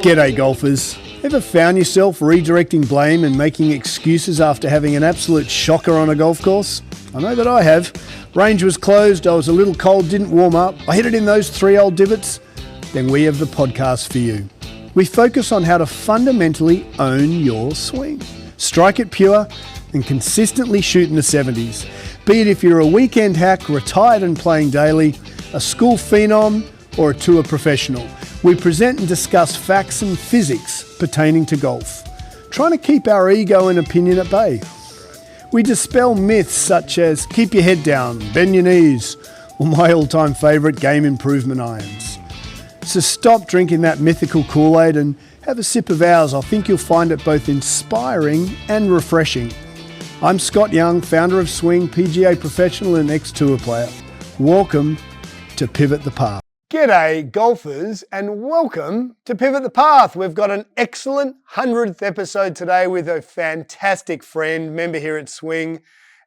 G'day golfers. Ever found yourself redirecting blame and making excuses after having an absolute shocker on a golf course? I know that I have. Range was closed, I was a little cold, didn't warm up, I hit it in those 3 old divots. Then we have the podcast for you. We focus on how to fundamentally own your swing. Strike it pure and consistently shoot in the 70s. Be it if you're a weekend hack, retired and playing daily, a school phenom or a tour professional. We present and discuss facts and physics pertaining to golf, trying to keep our ego and opinion at bay. We dispel myths such as keep your head down, bend your knees, or my all-time favourite, game improvement irons. So stop drinking that mythical Kool-Aid and have a sip of ours. I think you'll find it both inspiring and refreshing. I'm Scott Young, founder of Swing, PGA professional and ex-tour player. Welcome to Pivot the Path. G'day golfers and welcome to Pivot the Path. We've got an excellent 100th episode today with a fantastic friend, member here at Swing,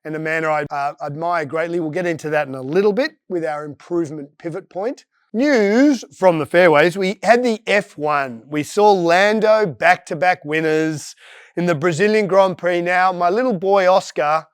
and a man I admire greatly. We'll get into that in a little bit with our improvement pivot point. News from the fairways. We had the F1. We saw Lando back-to-back winners in the Brazilian Grand Prix. Now, my little boy Oscar,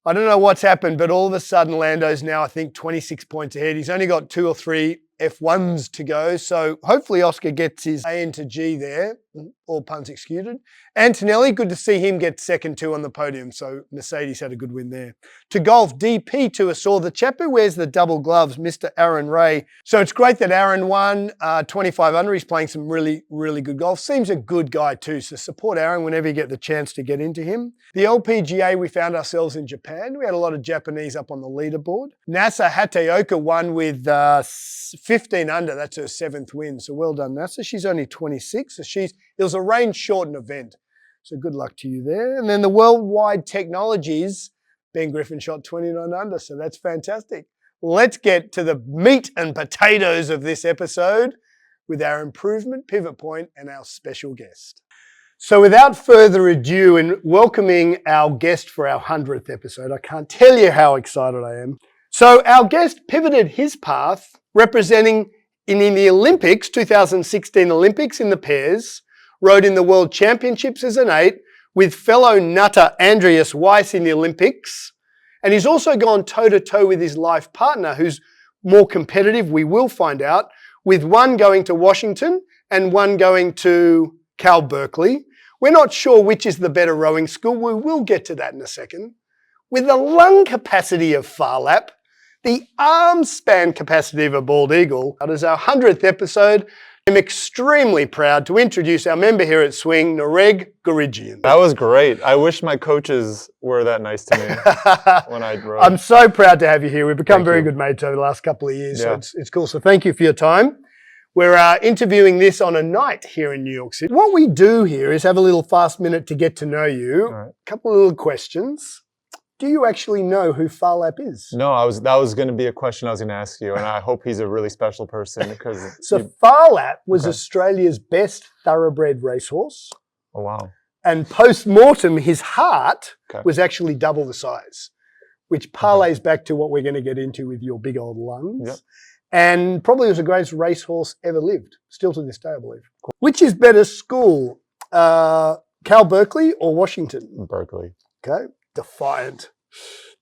I don't know what's happened, but all of a sudden Lando's now, I think, 26 points ahead. He's only got 2 or 3 F1s to go. So hopefully Oscar gets his A into G there, all puns excused. Antonelli, good to see him get second too on the podium. So Mercedes had a good win there. To golf, DP Tour saw the chap who wears the double gloves, Mr. Aaron Ray. So it's great that Aaron won 25 under. He's playing some really, really good golf. Seems a good guy too. So support Aaron whenever you get the chance to get into him. The LPGA, we found ourselves in Japan. We had a lot of Japanese up on the leaderboard. Nasa Hateoka won with 15 under. That's her 7th win. So well done, Nasa. She's only 26. So it was a rain-shortened event. So good luck to you there. And then the Worldwide Technologies, Ben Griffin shot 29 under. So that's fantastic. Let's get to the meat and potatoes of this episode with our improvement pivot point and our special guest. So without further ado, in welcoming our guest for our 100th episode, I can't tell you how excited I am. So our guest pivoted his path representing in the Olympics, 2016 Olympics in the pairs, rode in the World Championships as an 8 with fellow nutter Andreas Weiss in the Olympics. And he's also gone toe-to-toe with his life partner, who's more competitive, we will find out, with one going to Washington and one going to Cal Berkeley. We're not sure which is the better rowing school. We will get to that in a second. With the lung capacity of Phar Lap, the arm span capacity of a bald eagle, that is our 100th episode. I'm extremely proud to introduce our member here at Swing, Nareg Guregian. That was great. I wish my coaches were that nice to me when I rode. I'm so proud to have you here. We've become very good mates over the last couple of years, so it's cool. So thank you for your time. We're interviewing this on a night here in New York City. What we do here is have a little fast minute to get to know you. Right. A couple of little questions. Do you actually know who Phar Lap is? No, that was going to be a question I was going to ask you, and I hope he's a really special person because. So Phar Lap was Australia's best thoroughbred racehorse. Oh wow! And post-mortem, his heart was actually double the size, which parlays back to what we're going to get into with your big old lungs. Yep. And probably was the greatest racehorse ever lived, still to this day, I believe. Which is better school, Cal Berkeley or Washington? Berkeley. Okay, defiant.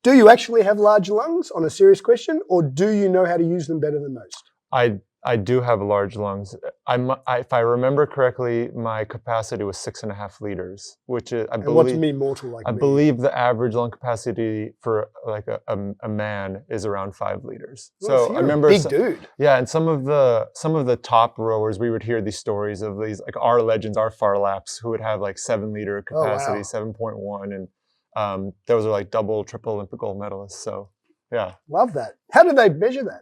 Do you actually have large lungs, on a serious question, or do you know how to use them better than most? I do have large lungs. If I remember correctly, my capacity was 6.5 liters, which is, I believe. What's me mortal like I me? believe the average lung capacity for like a man is around 5 liters. Well, so I remember, big dude. Yeah, and some of the top rowers, we would hear these stories of these like our legends, our Phar Laps, who would have like 7-liter capacity, 7.1, and those are like double, triple Olympic gold medalists. So yeah, love that. How do they measure that?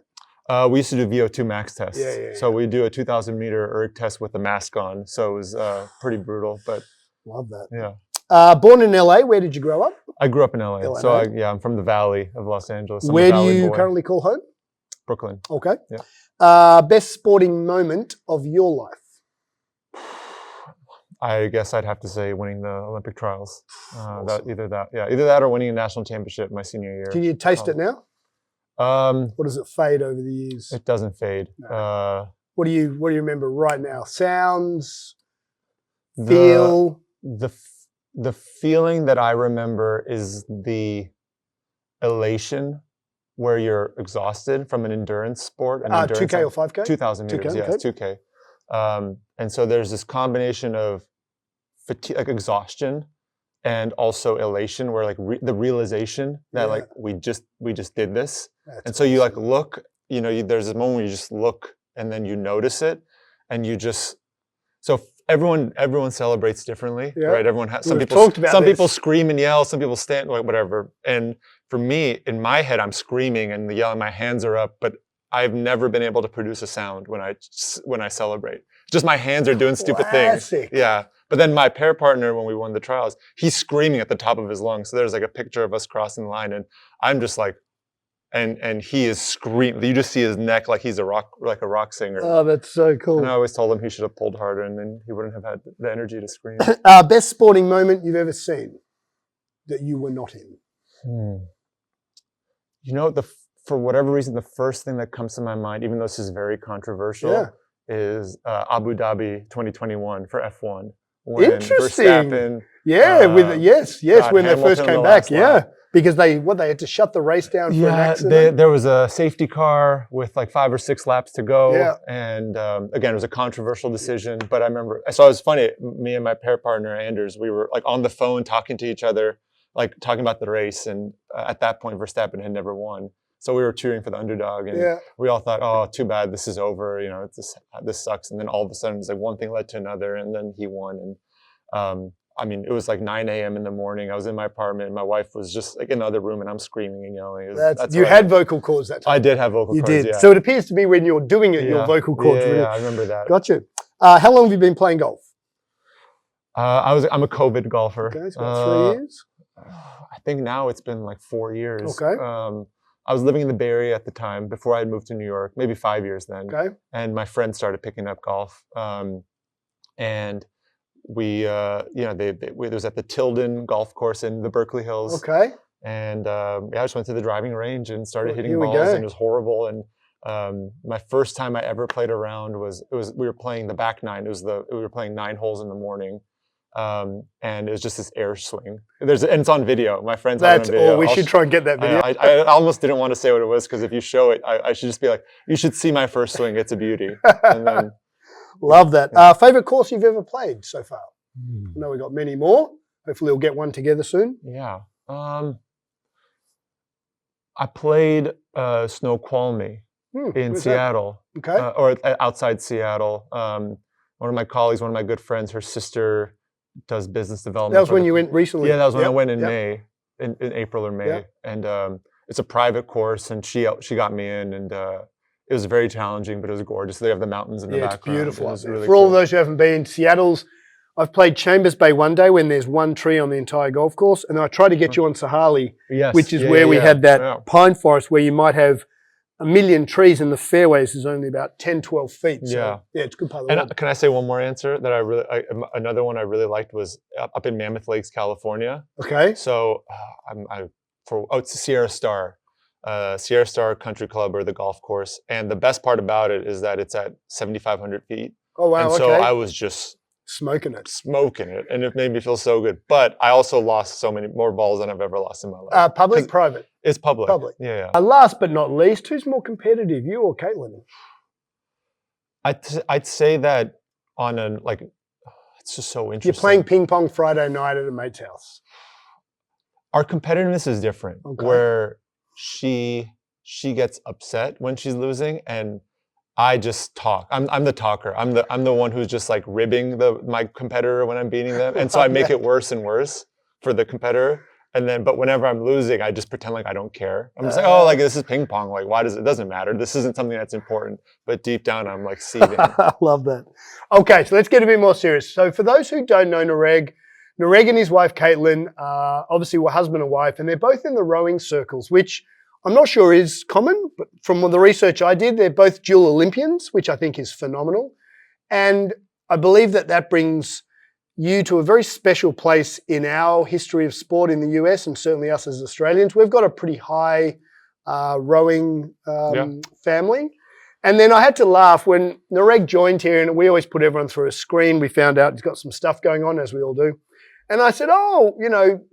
We used to do VO2 max tests. So we do a 2,000-meter erg test with the mask on. So it was pretty brutal, but love that. Yeah. Born in LA, where did you grow up? I grew up in LA. So I'm from the Valley of Los Angeles. Where do you currently call home? Brooklyn. Okay. Yeah. Best sporting moment of your life? I guess I'd have to say winning the Olympic trials. Awesome. Either that or winning a national championship my senior year. Can you taste it now? Or does it fade over the years? It doesn't fade. No. What do you remember right now? Sounds, feel. The feeling that I remember is the elation where you're exhausted from an endurance sport. 2K or 5K? 2,000 meters, 2K, yes, okay. 2K. And so there's this combination of fatigue, like exhaustion, and also elation, where like the realization that like we just did this. That's so awesome. You like look, there's this moment where you just look and then you notice it, and you just everyone celebrates differently, right? Everyone has some people scream and yell, some people stand, like whatever. And for me, in my head, I'm screaming and yelling, my hands are up, but I've never been able to produce a sound when I celebrate. Just my hands are doing stupid things. Yeah. But then my pair partner, when we won the trials, he's screaming at the top of his lungs. So there's like a picture of us crossing the line, and I'm just like, and he is screaming. You just see his neck like he's a rock singer. Oh, that's so cool. And I always told him he should have pulled harder, and then he wouldn't have had the energy to scream. Best sporting moment you've ever seen that you were not in? For whatever reason, the first thing that comes to my mind, even though this is very controversial, is Abu Dhabi 2021 for F1. Interesting. Verstappen, when they first came back, because they had to shut the race down for an accident. There was a safety car with like 5 or 6 laps to go, and again, it was a controversial decision. But I remember, so it was funny. Me and my pair partner Anders, we were like on the phone talking to each other, like talking about the race, and at that point, Verstappen had never won. So we were cheering for the underdog, and we all thought, "Oh, too bad, this is over. This sucks." And then all of a sudden, it's like one thing led to another, and then he won. And it was like 9 a.m. in the morning. I was in my apartment, and my wife was just like in the other room, and I'm scring and yelling. You had vocal cords that time. I did have vocal cords. You did. Yeah. So it appears to be when you're doing it, your vocal cords. Yeah, I remember that. Gotcha. How long have you been playing golf? I'm a COVID golfer. Okay, it's about 3 years. I think now it's been like 4 years. Okay. I was living in the Bay Area at the time before I had moved to New York, maybe 5 years then. Okay. And my friends started picking up golf. And we, it was at the Tilden golf course in the Berkeley Hills. Okay. And I just went to the driving range and started hitting balls, and it was horrible. And my first time I ever played a round we were playing the back nine. We were playing 9 holes in the morning. And it was just this air swing. And it's on video. My friends have it on video. We should try and get that video. I almost didn't want to say what it was, because if you show it, I should just be like, you should see my first swing. It's a beauty. And then, love that. Favorite course you've ever played so far? I know we got many more. Hopefully we'll get one together soon. Yeah. I played Snoqualmie in Seattle. Okay. Or outside Seattle. One of my colleagues, one of my good friends, her sister does business development. That was when you went recently? Yeah, that was when I went in May, in April or May. And it's a private course, and she got me in, and it was very challenging, but it was gorgeous. They have the mountains in the background. It's beautiful. Really For all of those who haven't been, I've played Chambers Bay one day when there's one tree on the entire golf course, and I tried to get you on Sahali, which is where we had that pine forest where you might have 1 million trees, and the fairways is only about 10, 12 feet. So, it's a good part of the world. Can I say one more answer that another one I really liked was up in Mammoth Lakes, California. Okay. So it's Sierra Star Country Club, or the golf course. And the best part about it is that it's at 7,500 feet. Oh, wow. And so I was just smoking it. And it made me feel so good. But I also lost so many more balls than I've ever lost in my life. Public, private? It's public. Public. Yeah. Last but not least, who's more competitive, you or Caitlin? I'd say that it's just so interesting. You're playing ping pong Friday night at a mate's house. Our competitiveness is different, where she gets upset when she's losing, and I just talk. I'm the talker. I'm the one who's just like ribbing my competitor when I'm beating them, and so I make it worse and worse for the competitor. But whenever I'm losing, I just pretend like I don't care. I'm just like, this is ping pong. Like, why it doesn't matter. This isn't something that's important. But deep down, I'm like seething. I love that. Okay, so let's get a bit more serious. So for those who don't know Nareg and his wife Caitlin, obviously were husband and wife, and they're both in the rowing circles, which I'm not sure is common, but from the research I did, they're both dual Olympians, which I think is phenomenal. And I believe that brings you to a very special place in our history of sport in the US, and certainly us as Australians. We've got a pretty high rowing family. And then I had to laugh when Nareg joined here, and we always put everyone through a screen. We found out he's got some stuff going on, as we all do. And I said, oh,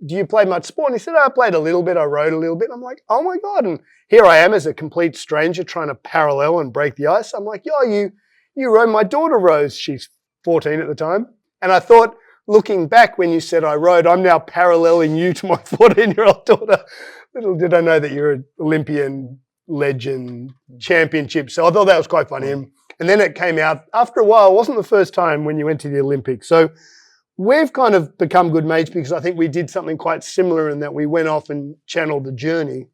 do you play much sport? And he said, I played a little bit. I rowed a little bit. And I'm like, oh, my God. And here I am as a complete stranger trying to parallel and break the ice. I'm like, you row. My daughter rows. She's 14 at the time. And I thought, looking back when you said I rowed, I'm now paralleling you to my 14-year-old daughter. Little did I know that you're an Olympian legend championship. So I thought that was quite funny. And then it came out after a while. It wasn't the first time when you went to the Olympics. So we've kind of become good mates because I think we did something quite similar in that we went off and channeled the journey.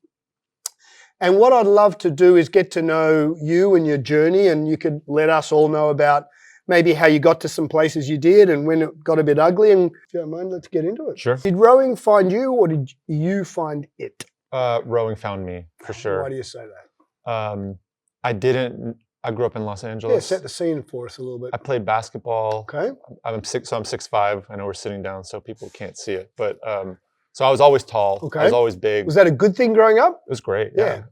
And what I'd love to do is get to know you and your journey, and you could let us all know about maybe how you got to some places you did and when it got a bit ugly. And if you don't mind, let's get into it. Sure. Did rowing find you or did you find it? Rowing found me, for sure. Why do you say that? I grew up in Los Angeles. Yeah, set the scene for us a little bit. I played basketball. Okay. I'm 6'5". I know we're sitting down, so people can't see it. But so I was always tall. Okay. I was always big. Was that a good thing growing up? It was great. Yeah.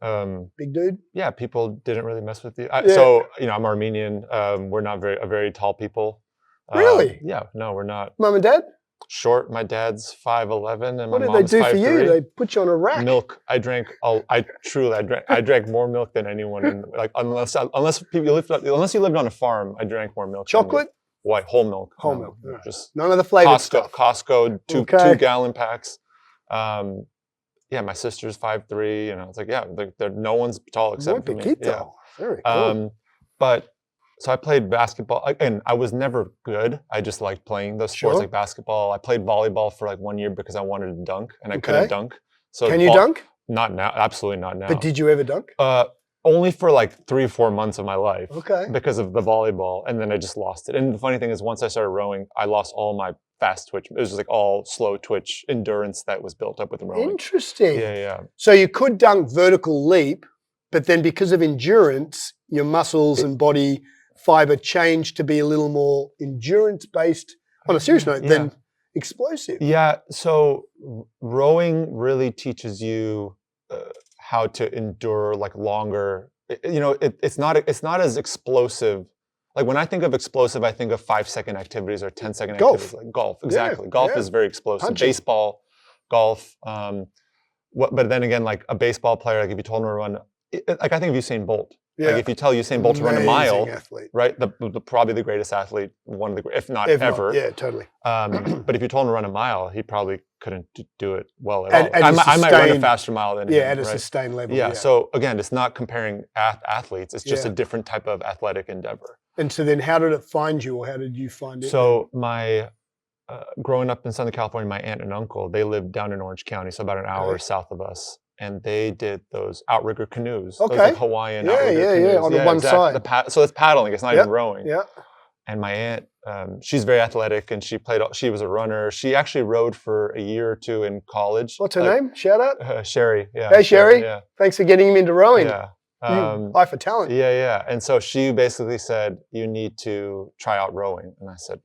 Big dude. Yeah, people didn't really mess with you. Yeah. So I'm Armenian. We're not very tall people. Really? Yeah. No, we're not. Mum and dad? Short. My dad's 5'11", and my what did mom's they do 5'3". for you? They put you on a rack. Milk. I drank more milk than anyone. Unless you lived on a farm, I drank more milk. Chocolate? White whole milk. Whole milk. Yeah. Just none of the flavored stuff. Costco, two gallon packs. My sister's 5'3". It's like, no one's tall except for me. Yeah. Very cool. So I played basketball, and I was never good. I just liked playing those sports like basketball. I played volleyball for 1 year because I wanted to dunk, and I couldn't dunk. So can you dunk? Not now, absolutely not now. But did you ever dunk? Only for 3 or 4 months of my life. Okay. Because of the volleyball, and then I just lost it. And the funny thing is, once I started rowing, I lost all my fast twitch. It was just all slow twitch endurance that was built up with rowing. Interesting. Yeah. So you could dunk vertical leap, but then because of endurance, your muscles and body fiber changed to be a little more endurance based on a serious note than explosive. Yeah. So rowing really teaches you how to endure longer. It's not as explosive. When I think of explosive, I think of 5-second activities or 10-second activities. Like golf. Exactly. Golf is very explosive. Punching. Baseball, golf. But then again, a baseball player, if you told him to run, I think of Usain Bolt. Yeah. If you tell Usain Bolt to run a mile, athlete. Right? Probably the greatest athlete, one of the, if not ever. Yeah, totally. But if you told him to run a mile, he probably couldn't do it well at all. I might run a faster mile than him. Yeah, at a sustained level. Yeah. So again, it's not comparing athletes. It's just a different type of athletic endeavor. And so then how did it find you, or how did you find it? So my, growing up in Southern California, my aunt and uncle, they lived down in Orange County, so about an hour south of us. And they did those outrigger canoes. Okay. Those Hawaiian outrigger canoes. Yeah, on the one side. So it's paddling, it's not even rowing. Yeah. And my aunt, she's very athletic, and she was a runner. She actually rowed for a year or two in college. What's her name? Shout out? Sherry. Yeah. Hey, Sherry. Yeah. Thanks for getting him into rowing. Yeah. Eye for talent. Yeah. And so she basically said, you need to try out rowing. And I said,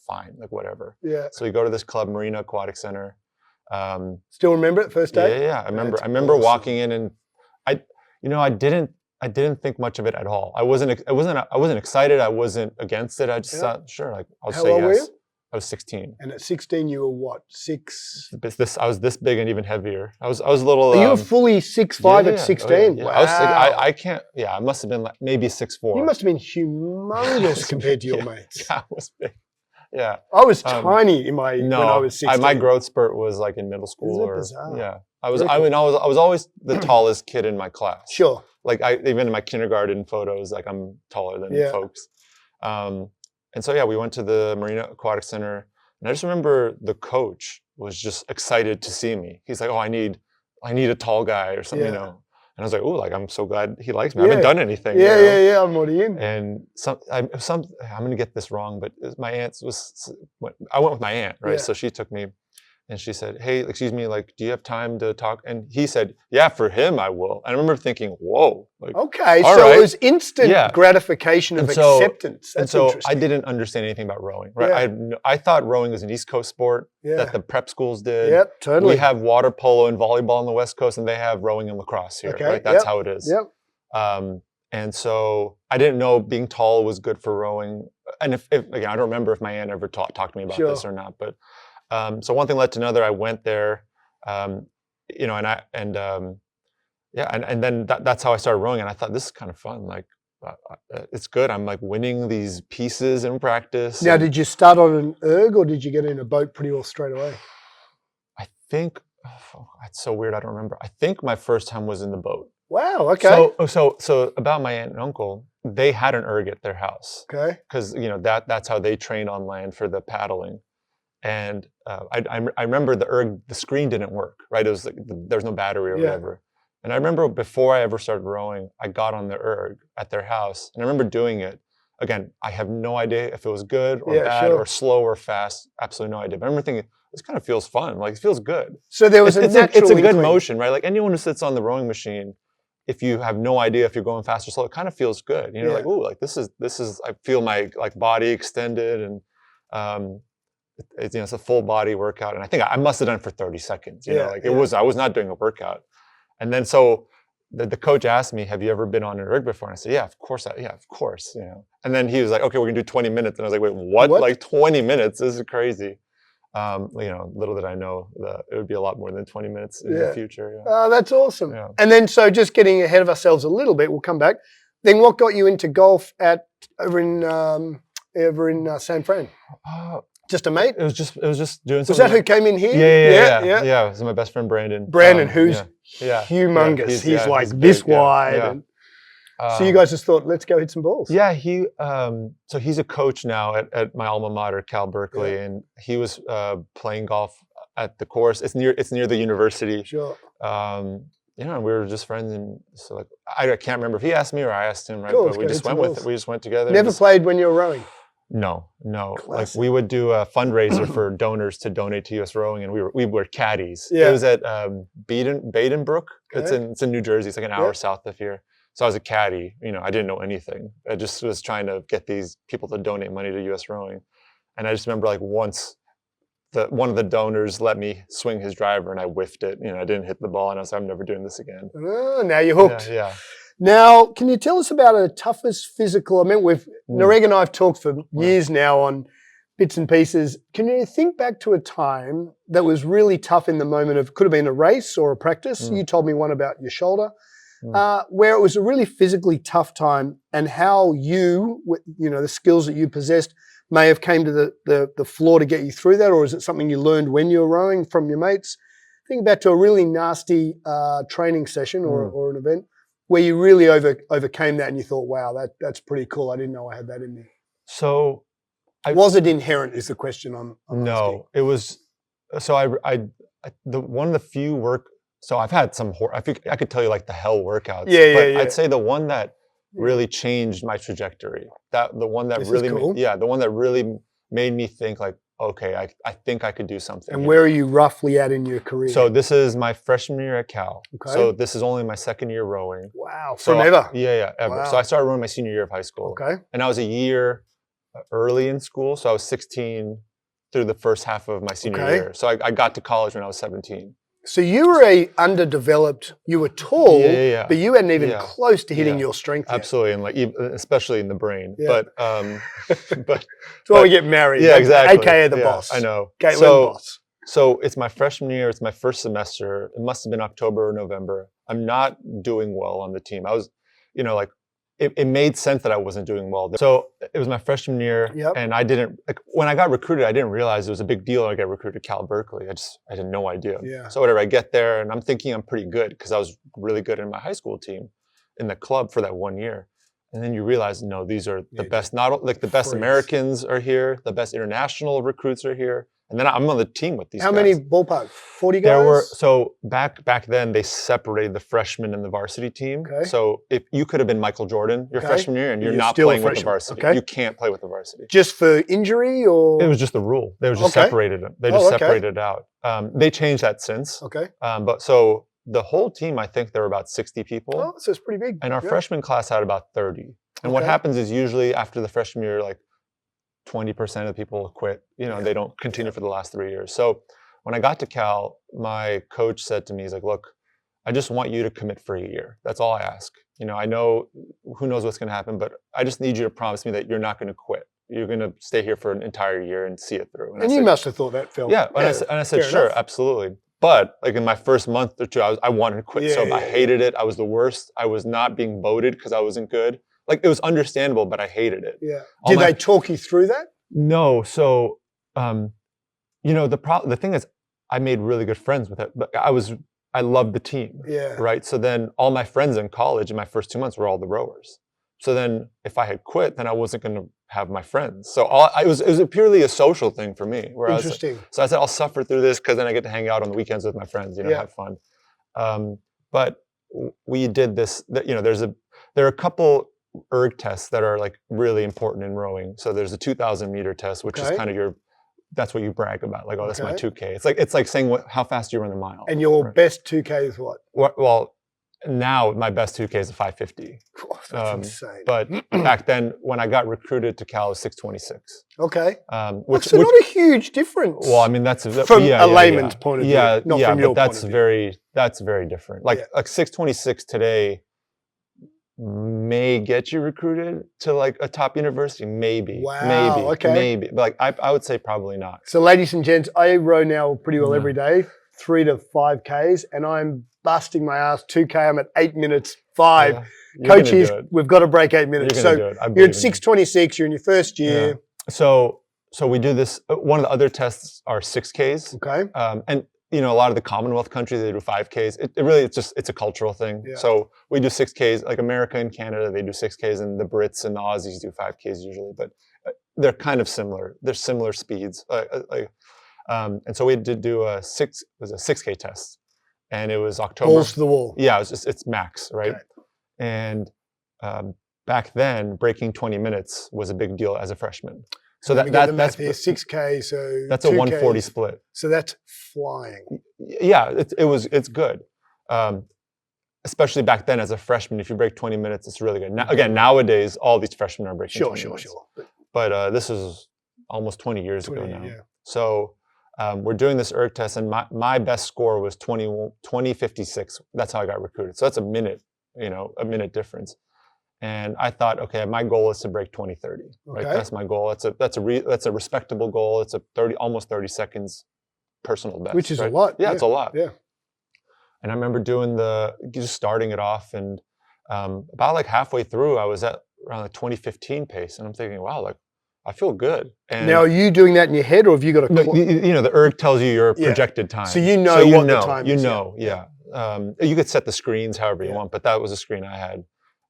fine, whatever. Yeah. So we go to this club, Marina Aquatic Center. Still remember it first day? Yeah. I remember walking in, and I didn't think much of it at all. I wasn't excited. I wasn't against it. I just thought, sure, I'll say yes. How old were you? I was 16. And at 16, you were what? 6? I was this big and even heavier. I was a little. You were fully 6'5" at 16. Yeah. Wow. I can't. Yeah, I must have been maybe 6'4". You must have been humongous compared to your mates. Yeah, I was big. Yeah. I was tiny when I was 16. My growth spurt was in middle school. Isn't it bizarre? Yeah. I was always the tallest kid in my class. Sure. Even in my kindergarten photos, I'm taller than folks. And so we went to the Marina Aquatic Center, and I just remember the coach was just excited to see me. He's like, "Oh, I need a tall guy or something, And I was like, "Oh, I'm so glad he likes me. I haven't done anything." Yeah. I'm already in. And I'm going to get this wrong, but my aunt I went with my aunt, right? Yeah. So she took me, and she said, "Hey, excuse me, do you have time to talk?" And he said, "Yeah, for him, I will." And I remember thinking, "Whoa." Okay, so it was instant gratification of acceptance. That's interesting. I didn't understand anything about rowing, right? Yeah. I thought rowing was an East Coast sport that the prep schools did. Yep, totally. We have water polo and volleyball on the West Coast, and they have rowing and lacrosse here, right? That's how it is. Yep. And so I didn't know being tall was good for rowing. And if again, I don't remember if my aunt ever talked to me about this or not. But so one thing led to another. I went there, you know, and then that's how I started rowing. And I thought, this is kind of fun. Like, it's good. I'm like winning these pieces in practice. Now, did you start on an erg or did you get in a boat pretty well straight away? I think, it's so weird. I don't remember. I think my first time was in the boat. Wow. Okay. So about my aunt and uncle, they had an erg at their house. Okay. Because, you know, that's how they trained on land for the paddling. And I remember the erg, the screen didn't work, right? It was like there's no battery or whatever. And I remember before I ever started rowing, I got on the erg at their house, and I remember doing it. Again, I have no idea if it was good or bad or slow or fast. Absolutely no idea. But I remember thinking, this kind of feels fun. Like, it feels good. So there was it's a good motion, right? Like anyone who sits on the rowing machine, if you have no idea if you're going fast or slow, it kind of feels good. You know, like, ooh, like this is. I feel my like body extended, and it's a full body workout. And I think I must have done it for 30 seconds. You know, like I was not doing a workout. And then so the coach asked me, have you ever been on an erg before? And I said, yeah, of course. Of course. You know. And then he was like, okay, we're gonna do 20 minutes. And I was like, wait, what? Like 20 minutes? This is crazy. You know, little did I know that it would be a lot more than 20 minutes in the future. Yeah. Oh, that's awesome. Yeah. And then, so just getting ahead of ourselves a little bit, we'll come back. Then what got you into golf over in San Fran? Just a mate? It was just doing something. Was that who came in here? Yeah. It was my best friend, Brandon. Who's humongous. He's like he's this big, wide. And so you guys just thought, let's go hit some balls. Yeah, so he's a coach now at my alma mater, Cal Berkeley, and he was playing golf at the course. It's near the university. Sure. You know, and we were just friends, and so like I can't remember if he asked me or I asked him, right? Cool, but we just went with it. We just went together. Never played when you were rowing? No. Classic. Like we would do a fundraiser for donors to donate to US Rowing, and we were caddies. Yeah. It was at Badenbrook. Okay. It's in New Jersey. It's like an hour south of here. So I was a caddy. You know, I didn't know anything. I just was trying to get these people to donate money to US Rowing, and I just remember like once one of the donors let me swing his driver, and I whiffed it. You know, I didn't hit the ball, and I was like, I'm never doing this again. Oh, now you're hooked. Yeah. Now, can you tell us about a toughest physical? I mean, Nareg and I have talked for years now on bits and pieces. Can you think back to a time that was really tough in the moment of, could have been a race or a practice? You told me one about your shoulder, where it was a really physically tough time, and how the skills that you possessed may have came to the floor to get you through that, or is it something you learned when you were rowing from your mates? Think back to a really nasty training session or an event where you really overcame that and you thought, wow, that's pretty cool. I didn't know I had that in me. So was it inherent is the question I'm no, asking. It was, so one of the few so I've had some, I think I could tell you like the hell workouts. But I'd say the one that really changed my trajectory, the one that really made me think like, okay, I think I could do something. And where are you roughly at in your career? So this is my freshman year at Cal. Okay. So this is only my second year rowing. Wow, from ever? Ever. Wow. So I started rowing my senior year of high school. Okay. And I was a year early in school. So I was 16 through the first half of my senior year. So I got to college when I was 17. So you were underdeveloped, you were tall, but you hadn't even close to hitting your strength yet. Absolutely, and like especially in the brain. Yeah. But that's why we get married. Yeah, exactly. AKA the boss. I know. Boss. So it's my freshman year, it's my first semester. It must have been October or November. I'm not doing well on the team. I was, like, it made sense that I wasn't doing well. So it was my freshman year, and I didn't, when I got recruited, I didn't realize it was a big deal I got recruited to Cal Berkeley. I had no idea. Yeah. So whatever, I get there, and I'm thinking I'm pretty good because I was really good in my high school team, in the club for that 1 year. And then you realize, no, these are the best, not like the best Americans are here, the best international recruits are here. And then I'm on the team with these guys. How many ballpark? 40 guys? There were, so back then they separated the freshmen and the varsity team. Okay. So if you could have been Michael Jordan your freshman year and you're not playing with the varsity. Okay. You can't play with the varsity. Just for injury or? It was just the rule. They were just separated. They just separated it out. They changed that since. Okay. But so the whole team, I think there were about 60 people. Oh, so it's pretty big. And our freshman class had about 30. And what happens is usually after the freshman year, like 20% of people quit. They don't continue for the last 3 years. So when I got to Cal, my coach said to me, he's like, look, I just want you to commit for a year. That's all I ask. you know, I know who knows what's going to happen, but I just need you to promise me that you're not going to quit. You're going to stay here for an entire year and see it through. And you must have thought that, Phil. Yeah. And I said, sure, enough. Absolutely. But like in my first month or two, I wanted to quit. So I hated it. I was the worst. I was not being voted because I wasn't good. Like it was understandable, but I hated it. Yeah. Did they talk you through that? No. So, you know, the thing is, I made really good friends with it, but I loved the team. Yeah. Right. So then all my friends in college in my first 2 months were all the rowers. So then if I had quit, then I wasn't going to have my friends. So it was purely a social thing for me. Interesting. So I said, I'll suffer through this because then I get to hang out on the weekends with my friends, you know, have fun. But we did this, you know, there are a couple erg tests that are like really important in rowing. So there's a 2,000 meter test, which is kind of that's what you brag about. Like, oh, that's my 2K. It's like saying how fast you run a mile. And your best 2K is what? Well, now my best 2K is a 550. Oh, that's insane. But back then, when I got recruited to Cal, it was 626. Okay. Which not a huge difference. Well, I mean, that's from a layman's point of view. Not from your that's point of view. that's very different. Like 626 today may get you recruited to like a top university, maybe. Wow. Maybe. Okay. Maybe. But like I would say probably not. So, ladies and gents, I row now pretty well every day, 3 to 5Ks, and I'm busting my ass 2K. I'm at 8 minutes 5. Yeah. Coaches, we've got to break 8 minutes. So you're at 626. You're in your first year. Yeah. So we do this. One of the other tests are 6Ks. Okay. And you know, a lot of the Commonwealth countries, they do 5Ks. It's a cultural thing. Yeah. So we do 6Ks. Like America and Canada, they do 6Ks, and the Brits and the Aussies do 5Ks usually. But they're kind of similar. They're similar speeds. And so we did do a 6K test. And it was October. Balls to the wall. Yeah, it's max, right? Okay. And back then, breaking 20 minutes was a big deal as a freshman. So that's 6K. So that's a 140 split. So that's flying. Yeah, it's good. Especially back then as a freshman, if you break 20 minutes, it's really good. Now, again, nowadays all these freshmen are breaking 20 minutes. Sure. But this is almost 20 years ago now. Yeah. So. We're doing this erg test, and my best score was 20:56. That's how I got recruited. So that's a minute difference. And I thought, okay, my goal is to break 20:30. Right, that's my goal. That's a respectable goal. It's a almost 30 seconds personal best, which is a lot. Yeah, it's a lot. Yeah. And I remember just starting it off, and about like halfway through, I was at around the 20:15 pace, and I'm thinking, wow, like. I feel good. And now, are you doing that in your head, or have you got a? You know, the erg tells you your projected time. So you know what the time is. You know, yeah. You could set the screens however you want, but that was a screen I had.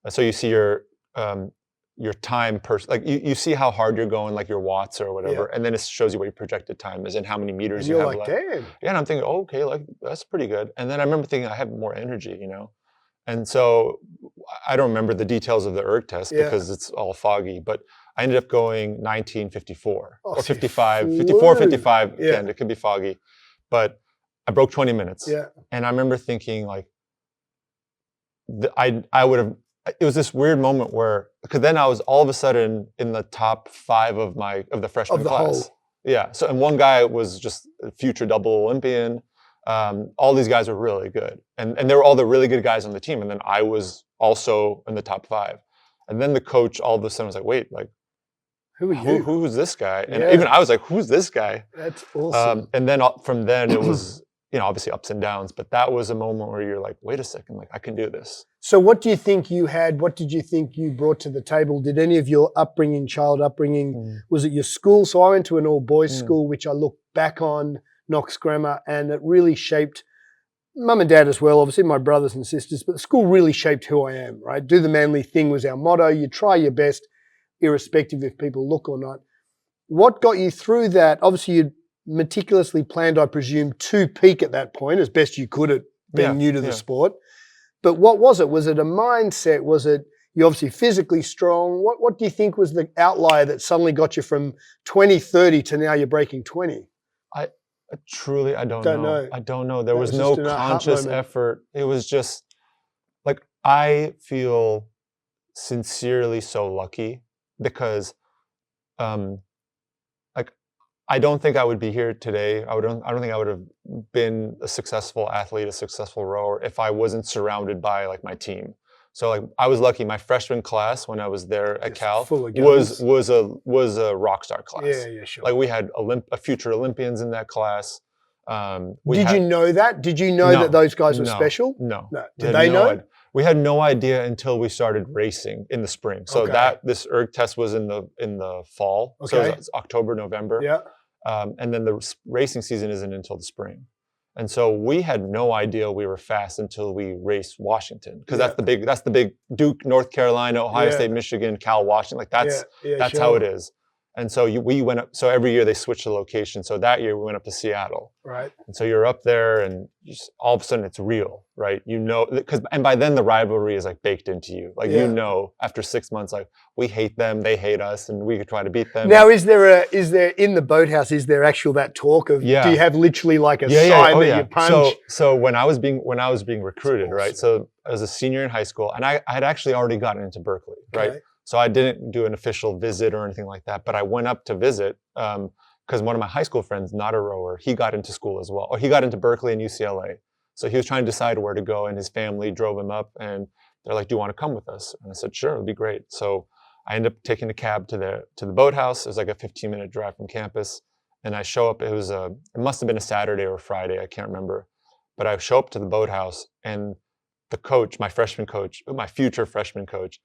So you see your time you see how hard you're going, like your watts or whatever, and then it shows you what your projected time is and how many meters you have left. Damn. Yeah, and I'm thinking, oh, okay, like that's pretty good. And then I remember thinking I have more energy, you know. And so I don't remember the details of the erg test because it's all foggy, but I ended up going 1954 or 55, 54, 55. Yeah. Again, it could be foggy, but I broke 20 minutes. Yeah. And I remember thinking like, I would have, it was this weird moment where, because then I was all of a sudden in the top 5 of the freshman class. Whole. Yeah. So, and one guy was just a future double Olympian. All these guys were really good. And they were all the really good guys on the team. And then I was also in the top 5. And then the coach all of a sudden was like, wait, like, who are you? Who's this guy? And even I was like, who's this guy? That's awesome. And then from then it was, you know, obviously ups and downs, but that was a moment where you're like, wait a second, like I can do this. So what do you think you had? What did you think you brought to the table? Did any of your child upbringing, was it your school? So I went to an all boys school, which I look back on, Knox Grammar, and it really shaped mum and dad as well, obviously my brothers and sisters, but the school really shaped who I am, right? Do the manly thing was our motto. You try your best, irrespective if people look or not. What got you through that? Obviously, you meticulously planned, I presume, to peak at that point as best you could at being new to the sport. But what was it? Was it a mindset? Was it you're obviously physically strong? What do you think was the outlier that suddenly got you from 20:30 to now you're breaking 20? Truly, I don't know. I don't know. There was no conscious effort. It was just like, I feel sincerely so lucky because, like, I don't think I would be here today. I don't think I would have been a successful athlete, a successful rower if I wasn't surrounded by like my team. So like I was lucky. My freshman class when I was there at Cal was a rock star class. Yeah, sure. Like we had future Olympians in that class. Did you know that? Did you know that those guys were special? No. Did they know? We had no idea until we started racing in the spring. So this erg test was in the fall. Okay. So it was October, November. Yeah. And then the racing season isn't until the spring. And so we had no idea we were fast until we raced Washington, because that's the big Duke, North Carolina, Ohio State, Michigan, Cal, Washington. Like that's how it is. And so we went up. So every year they switch the location. So that year we went up to Seattle. Right. And so you're up there, and all of a sudden it's real, right? You know, and by then the rivalry is like baked into you. Like you know, after 6 months, like we hate them, they hate us, and we could try to beat them. Now, is there in the boathouse? Is there actual that talk of? Yeah. Do you have literally like a sign that you punch? So when I was being recruited, right? So I was a senior in high school, and I had actually already gotten into Berkeley, right? Okay. So I didn't do an official visit or anything like that, but I went up to visit because one of my high school friends, not a rower, he got into school as well. Or he got into Berkeley and UCLA. So he was trying to decide where to go, and his family drove him up, and they're like, "Do you want to come with us?" And I said, "Sure, it'd be great." So I ended up taking a cab to the boathouse. It was like a 15-minute drive from campus, and I show up. It must have been a Saturday or a Friday, I can't remember, but I show up to the boathouse, and the coach, my future freshman coach,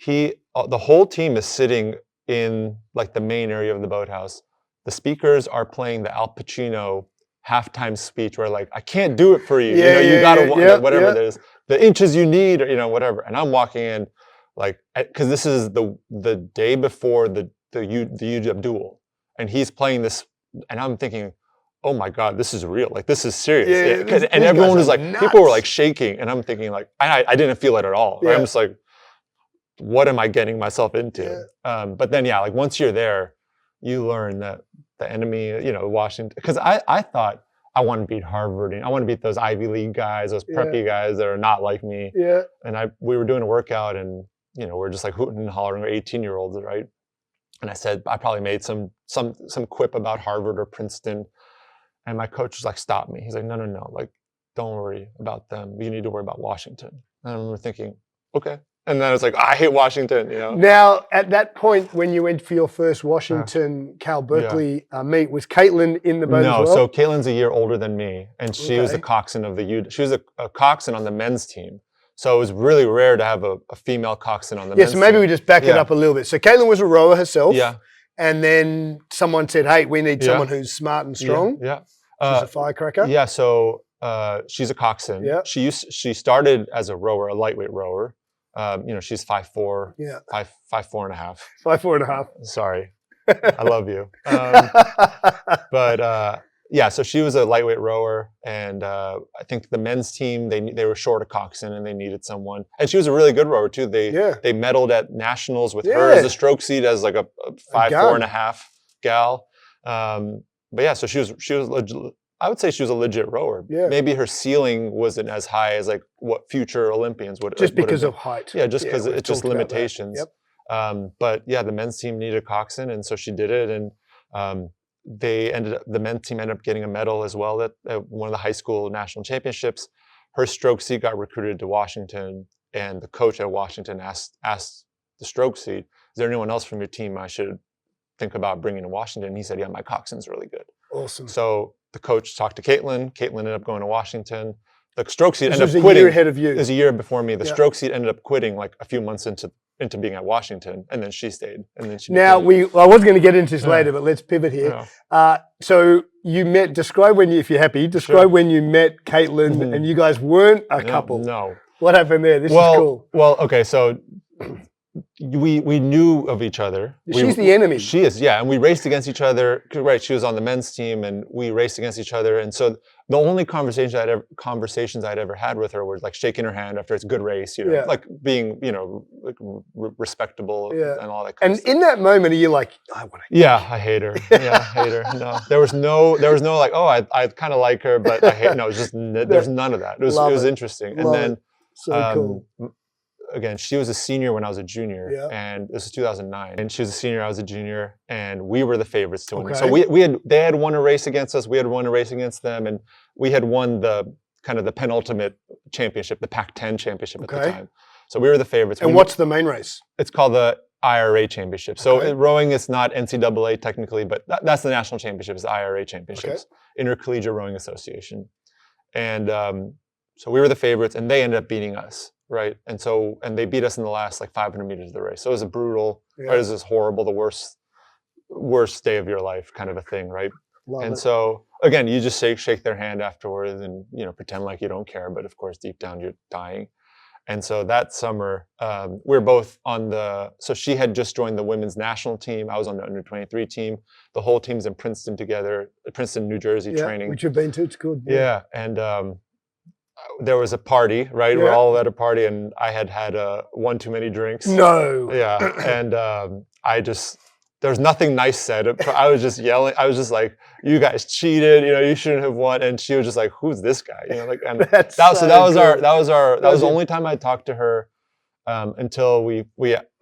the whole team is sitting in like the main area of the boathouse. The speakers are playing the Al Pacino halftime speech where like, "I can't do it for you. You gotta whatever it is, the inches you need," or whatever. And I'm walking in like, because this is the day before the UW duel, and he's playing this, and I'm thinking, oh my God, this is real. Like this is serious. And everyone was like, nuts. People were like shaking, and I'm thinking like, I didn't feel it at all. Right? I'm just like, what am I getting myself into? But then, like once you're there, you learn that the enemy, Washington, because I thought I want to beat Harvard, and I want to beat those Ivy League guys, those preppy guys that are not like me. Yeah. And we were doing a workout, and we're just like hooting and hollering, we're 18-year-olds, right? And I said, I probably made some quip about Harvard or Princeton, and my coach was like, "Stop me." He's like, no, like don't worry about them. You need to worry about Washington. And I remember thinking, okay. And then it's like, I hate Washington, Now, at that point, when you went for your first Washington, Cal Berkeley meet, was Caitlin in the boat as well? No, so Caitlin's a year older than me, and she was a coxswain of she was a coxswain on the men's team. So it was really rare to have a female coxswain on the men's team. So maybe we just back it up a little bit. So Caitlin was a rower herself. Yeah. And then someone said, "Hey, we need someone who's smart and strong." Yeah. She's a firecracker. Yeah, so she's a coxswain. Yeah. She started as a rower, a lightweight rower. She's 5'4", 5'4.5". 5'4.5". Sorry, I love you. So she was a lightweight rower, and I think the men's team they were short a coxswain, and they needed someone. And she was a really good rower too. They medaled at nationals with her as a stroke seat as like a 5'4.5" gal. So she was. I would say she was a legit rower. Yeah. Maybe her ceiling wasn't as high as like what future Olympians would. Just because of height. Yeah, just because it's just limitations. Yep. The men's team needed a coxswain, and so she did it. And the men's team ended up getting a medal as well at one of the high school national championships. Her stroke seat got recruited to Washington, and the coach at Washington asked the stroke seat, "Is there anyone else from your team I should think about bringing to Washington?" And he said, "Yeah, my coxswain's really good." Awesome. So the coach talked to Caitlin. Caitlin ended up going to Washington. The stroke seat ended up quitting. This was a year ahead of you. It was a year before me. The stroke seat ended up quitting like a few months into being at Washington, and then she stayed. And then she. Now I was going to get into this later, but let's pivot here. Yeah. So you met. Describe when you, if you're happy. Describe when you met Caitlin, and you guys weren't a couple. No. What happened there? This is cool. Well, okay, so. We knew of each other. She's the enemy. She is, yeah. And we raced against each other. Right, she was on the men's team, and we raced against each other. And so the only conversations I'd ever had with her were like shaking her hand after it's a good race, like being, like respectable and all that kind of stuff. And in that moment, are you like, I want to? Yeah, I hate her. Yeah, I hate her. No, there was no like, oh, I kind of like her, but I hate. No, it's just there's none of that. It was interesting. And then cool. Again, she was a senior when I was a junior, and this was 2009. And she was a senior, I was a junior, and we were the favorites to win. So they had won a race against us, we had won a race against them, and we had won the penultimate championship, the Pac-10 championship at the time. So we were the favorites. And what's the main race? It's called the IRA Championship. So rowing is not NCAA technically, but that's the national championship, is the IRA Championships, Intercollegiate Rowing Association. And so we were the favorites, and they ended up beating us, right? And they beat us in the last like 500 meters of the race. So it was a brutal, right? It was just horrible, the worst day of your life kind of a thing, right? So again, you just shake their hand afterwards and, you know, pretend like you don't care, but of course deep down you're dying. And so that summer, we were both on so she had just joined the women's national team. I was on the under 23 team. The whole team's in Princeton together, Princeton, New Jersey training. Which you've been to, it's good. Yeah. And there was a party, right? We're all at a party, and I had one too many drinks. No. Yeah. And there's nothing nice said. I was just yelling. I was just like, "You guys cheated! You know, you shouldn't have won." And she was just like, "Who's this guy?" You know, like, and that was the only time I talked to her until we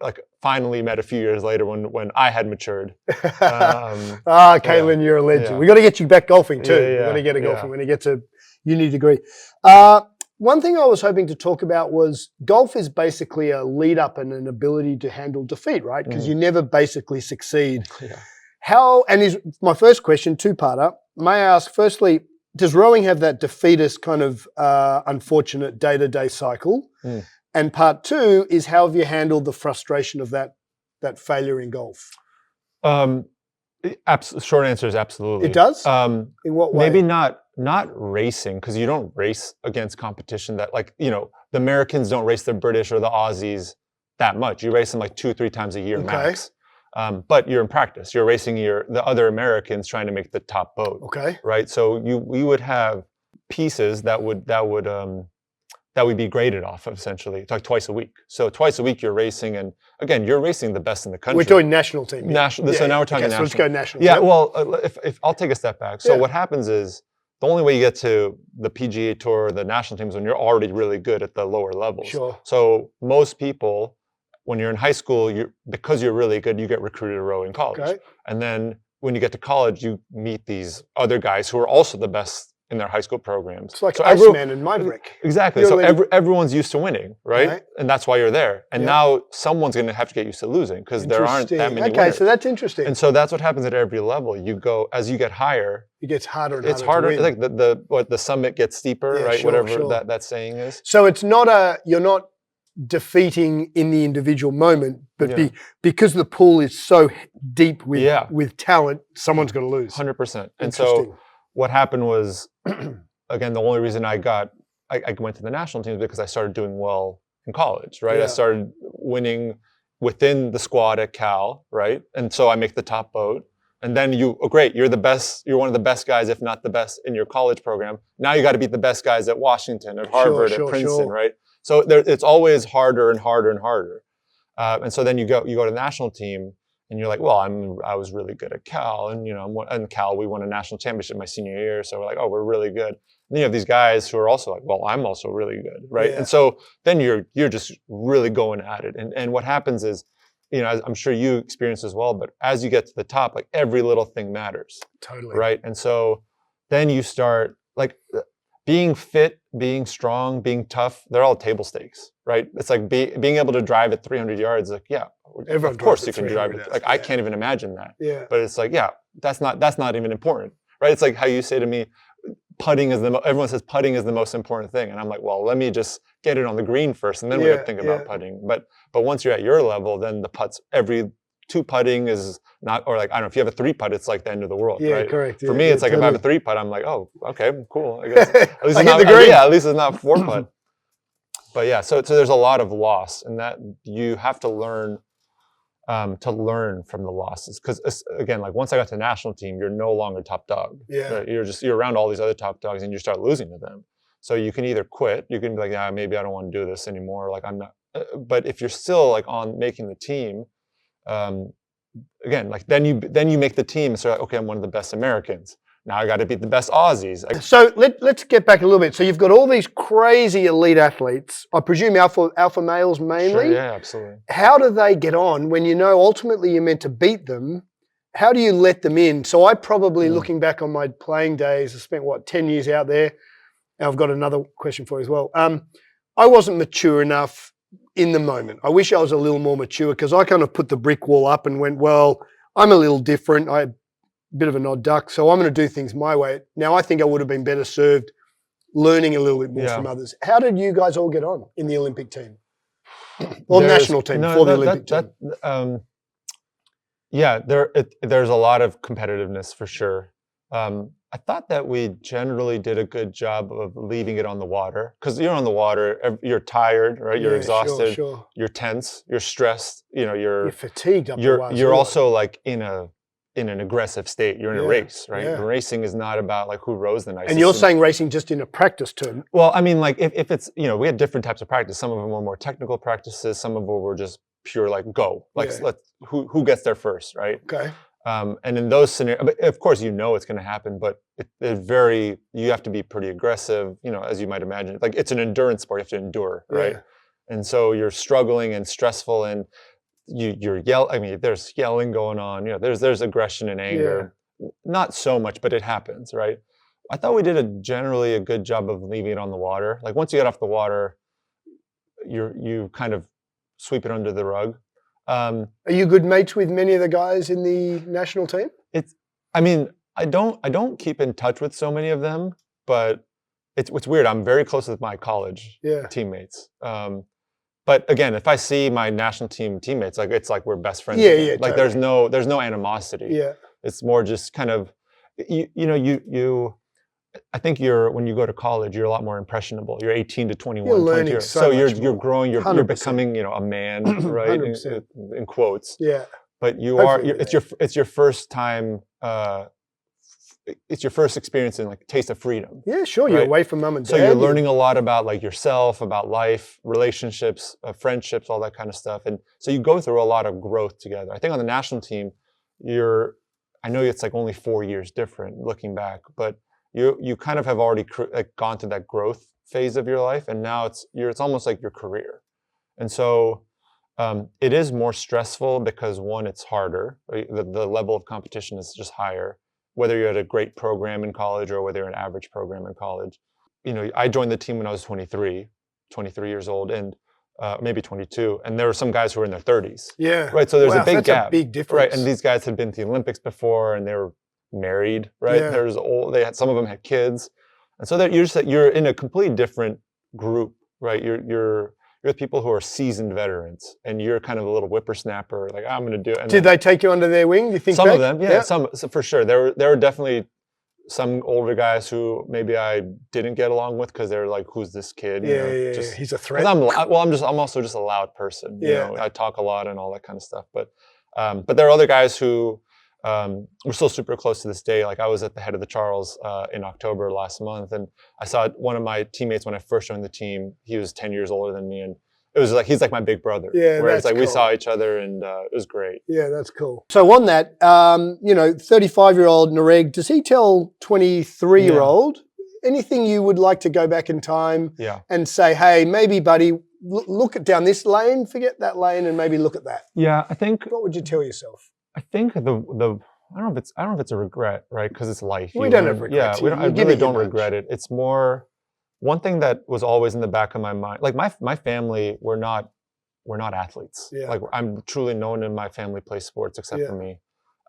like finally met a few years later when I had matured. Caitlin, you're a legend. Yeah. We got to get you back golfing too. Yeah. We got to get a golfing when you get to uni degree. One thing I was hoping to talk about was golf is basically a lead up and an ability to handle defeat, right? Because you never basically succeed. Yeah. My first question, two-parter. May I ask, firstly, does rowing have that defeatist kind of unfortunate day-to-day cycle? And part two is, how have you handled the frustration of that failure in golf? Short answer is absolutely. It does? In what way? Maybe not racing, because you don't race against competition that, like, you know, the Americans don't race the British or the Aussies that much. You race them like 2-3 times a year max. But you're in practice. You're racing the other Americans trying to make the top boat. Right. So we would have pieces that would be graded off of, essentially, like twice a week. So twice a week you're racing, and again, you're racing the best in the country. We're doing national team. National. So now we're talking national. So let's go national. Yeah. Well, if I'll take a step back. So what happens is, the only way you get to the PGA Tour, the national teams, when you're already really good at the lower levels. Sure. So most people, when you're in high school, because you're really good, you get recruited to row in college. And then when you get to college, you meet these other guys who are also the best in their high school programs. It's like Iceman and Maverick. Exactly. So everyone's used to winning, right? And that's why you're there. And now someone's going to have to get used to losing, because there aren't that many winners. So that's interesting. And so that's what happens at every level. You go, as you get higher, it gets harder and harder. It's harder. To win. Like the summit gets steeper, right? Sure, Whatever that saying is. So it's not you're not defeating in the individual moment, but because the pool is so deep with talent, someone's going to lose. 100%. And so what happened was, again, the only reason I went to the national team is because I started doing well in college, right? I started winning within the squad at Cal, right? And so I make the top boat. And then you're the best, you're one of the best guys, if not the best, in your college program. Now you got to beat the best guys at Washington, at Harvard, at Princeton, right? So it's always harder and harder and harder. And so then you go to the national team, and you're like, well, I was really good at Cal, and in Cal we won a national championship my senior year, so we're like, oh, we're really good. And then you have these guys who are also like, well, I'm also really good, right? And so then you're just really going at it. And what happens is, I'm sure you experience as well, but as you get to the top, like, every little thing matters. Totally. Right? And so then you start, like, being fit, being strong, being tough, they're all table stakes, right? It's like being able to drive at 300 yards, like, of course you can drive it. Like, I can't even imagine that. But it's like, that's not even important, right? It's like how you say to me, everyone says putting is the most important thing. And I'm like, well, let me just get it on the green first, and then we have to think about putting. But once you're at your level, then the putts, every 2 putting is not, or like, I don't know, if you have a 3 putt, it's like the end of the world, right? Correct. For me, it's like, totally. If I have a 3 putt, I'm like, oh, okay, cool. I guess at least at least it's not 4 putt. But so there's a lot of loss, and that you have to learn from the losses. Because again, like, once I got to the national team, you're no longer top dog. Right? You're around all these other top dogs, and you start losing to them. So you can either quit, you can be like, maybe I don't want to do this anymore. Like, I'm not. But if you're still like on making the team, again, like, then you make the team, and so like, okay, I'm one of the best Americans. Now I got to beat the best Aussies. So let's get back a little bit. So you've got all these crazy elite athletes. I presume alpha males mainly. Sure, yeah, absolutely. How do they get on when ultimately you're meant to beat them? How do you let them in? So I probably, looking back on my playing days, I spent 10 years out there. And I've got another question for you as well. I wasn't mature enough in the moment? I wish I was a little more mature because I kind of put the brick wall up and went, well, I'm a little different. I'm a bit of an odd duck, so I'm going to do things my way. Now I think I would have been better served learning a little bit more from others. How did you guys all get on in the Olympic team? Or national team for the Olympic team? There's a lot of competitiveness for sure. I thought that we generally did a good job of leaving it on the water because you're on the water, you're tired, right? You're exhausted, sure. You're tense, you're stressed, you're fatigued up the You're also like in an aggressive state. You're in a race, right? Yeah. Racing is not about like who rows the nicest. And you're saying racing just in a practice term? Well, I mean, like if it's, we had different types of practice. Some of them were more technical practices. Some of them were just pure like go, like who gets there first, right? Okay. And in those scenarios, of course, it's going to happen, but you have to be pretty aggressive, as you might imagine. Like it's an endurance sport, you have to endure, right? Yeah. And so you're struggling and stressful and you're there's yelling going on, there's aggression and anger. Yeah. Not so much, but it happens, right? I thought we did generally a good job of leaving it on the water. Like once you get off the water, you kind of sweep it under the rug. Are you good mates with many of the guys in the national team? I don't keep in touch with so many of them, but it's weird. I'm very close with my college teammates. But again, if I see my national team teammates, like it's like we're best friends. Yeah, like totally. there's no animosity. Yeah, it's more just kind of I think when you go to college, you're a lot more impressionable. You're 18 to 21. You're learning so you're growing. You're becoming, a man, right? in quotes. Yeah. But it's your first time. It's your first experience in like taste of freedom. Yeah, sure. You're away from mum and dad. So you're learning a lot about like yourself, about life, relationships, friendships, all that kind of stuff. And so you go through a lot of growth together. I think on the national team, I know it's like only 4 years different looking back, but you kind of have already gone through that growth phase of your life, and now it's almost like your career. And so it is more stressful because one, it's harder. Right? The level of competition is just higher, whether you're at a great program in college or whether you're an average program in college. I joined the team when I was 23 years old, and maybe 22, and there were some guys who were in their 30s. Yeah. Right. So there's a big that's gap. A big difference. Right. And these guys had been to the Olympics before, and they were married, right? Yeah. Some of them had kids, and so you're in a completely different group, right? You're with people who are seasoned veterans, and you're kind of a little whippersnapper, like I'm going to do it. And did they take you under their wing? Do you think some of them? Yeah, some for sure. There were definitely some older guys who maybe I didn't get along with because they're like, "Who's this kid?" He's a threat. I'm also just a loud person. I talk a lot and all that kind of stuff. But there are other guys who. We're still super close to this day. Like I was at the head of the Charles in October last month, and I saw one of my teammates when I first joined the team. He was 10 years older than me, and it was like he's like my big brother. Yeah, where that's it's like cool. We saw each other, and it was great. Yeah, that's cool. So on that, 35-year-old Nareg, does he tell 23-year-old anything you would like to go back in time and say, hey, maybe, buddy, look down this lane, forget that lane, and maybe look at that? Yeah, I think. What would you tell yourself? I think I don't know if it's a regret, right? Because it's life. We don't have regrets. Yeah, I really don't regret it. It's more one thing that was always in the back of my mind. Like my family, we're not athletes. Yeah. Like no one in my family plays sports except for me.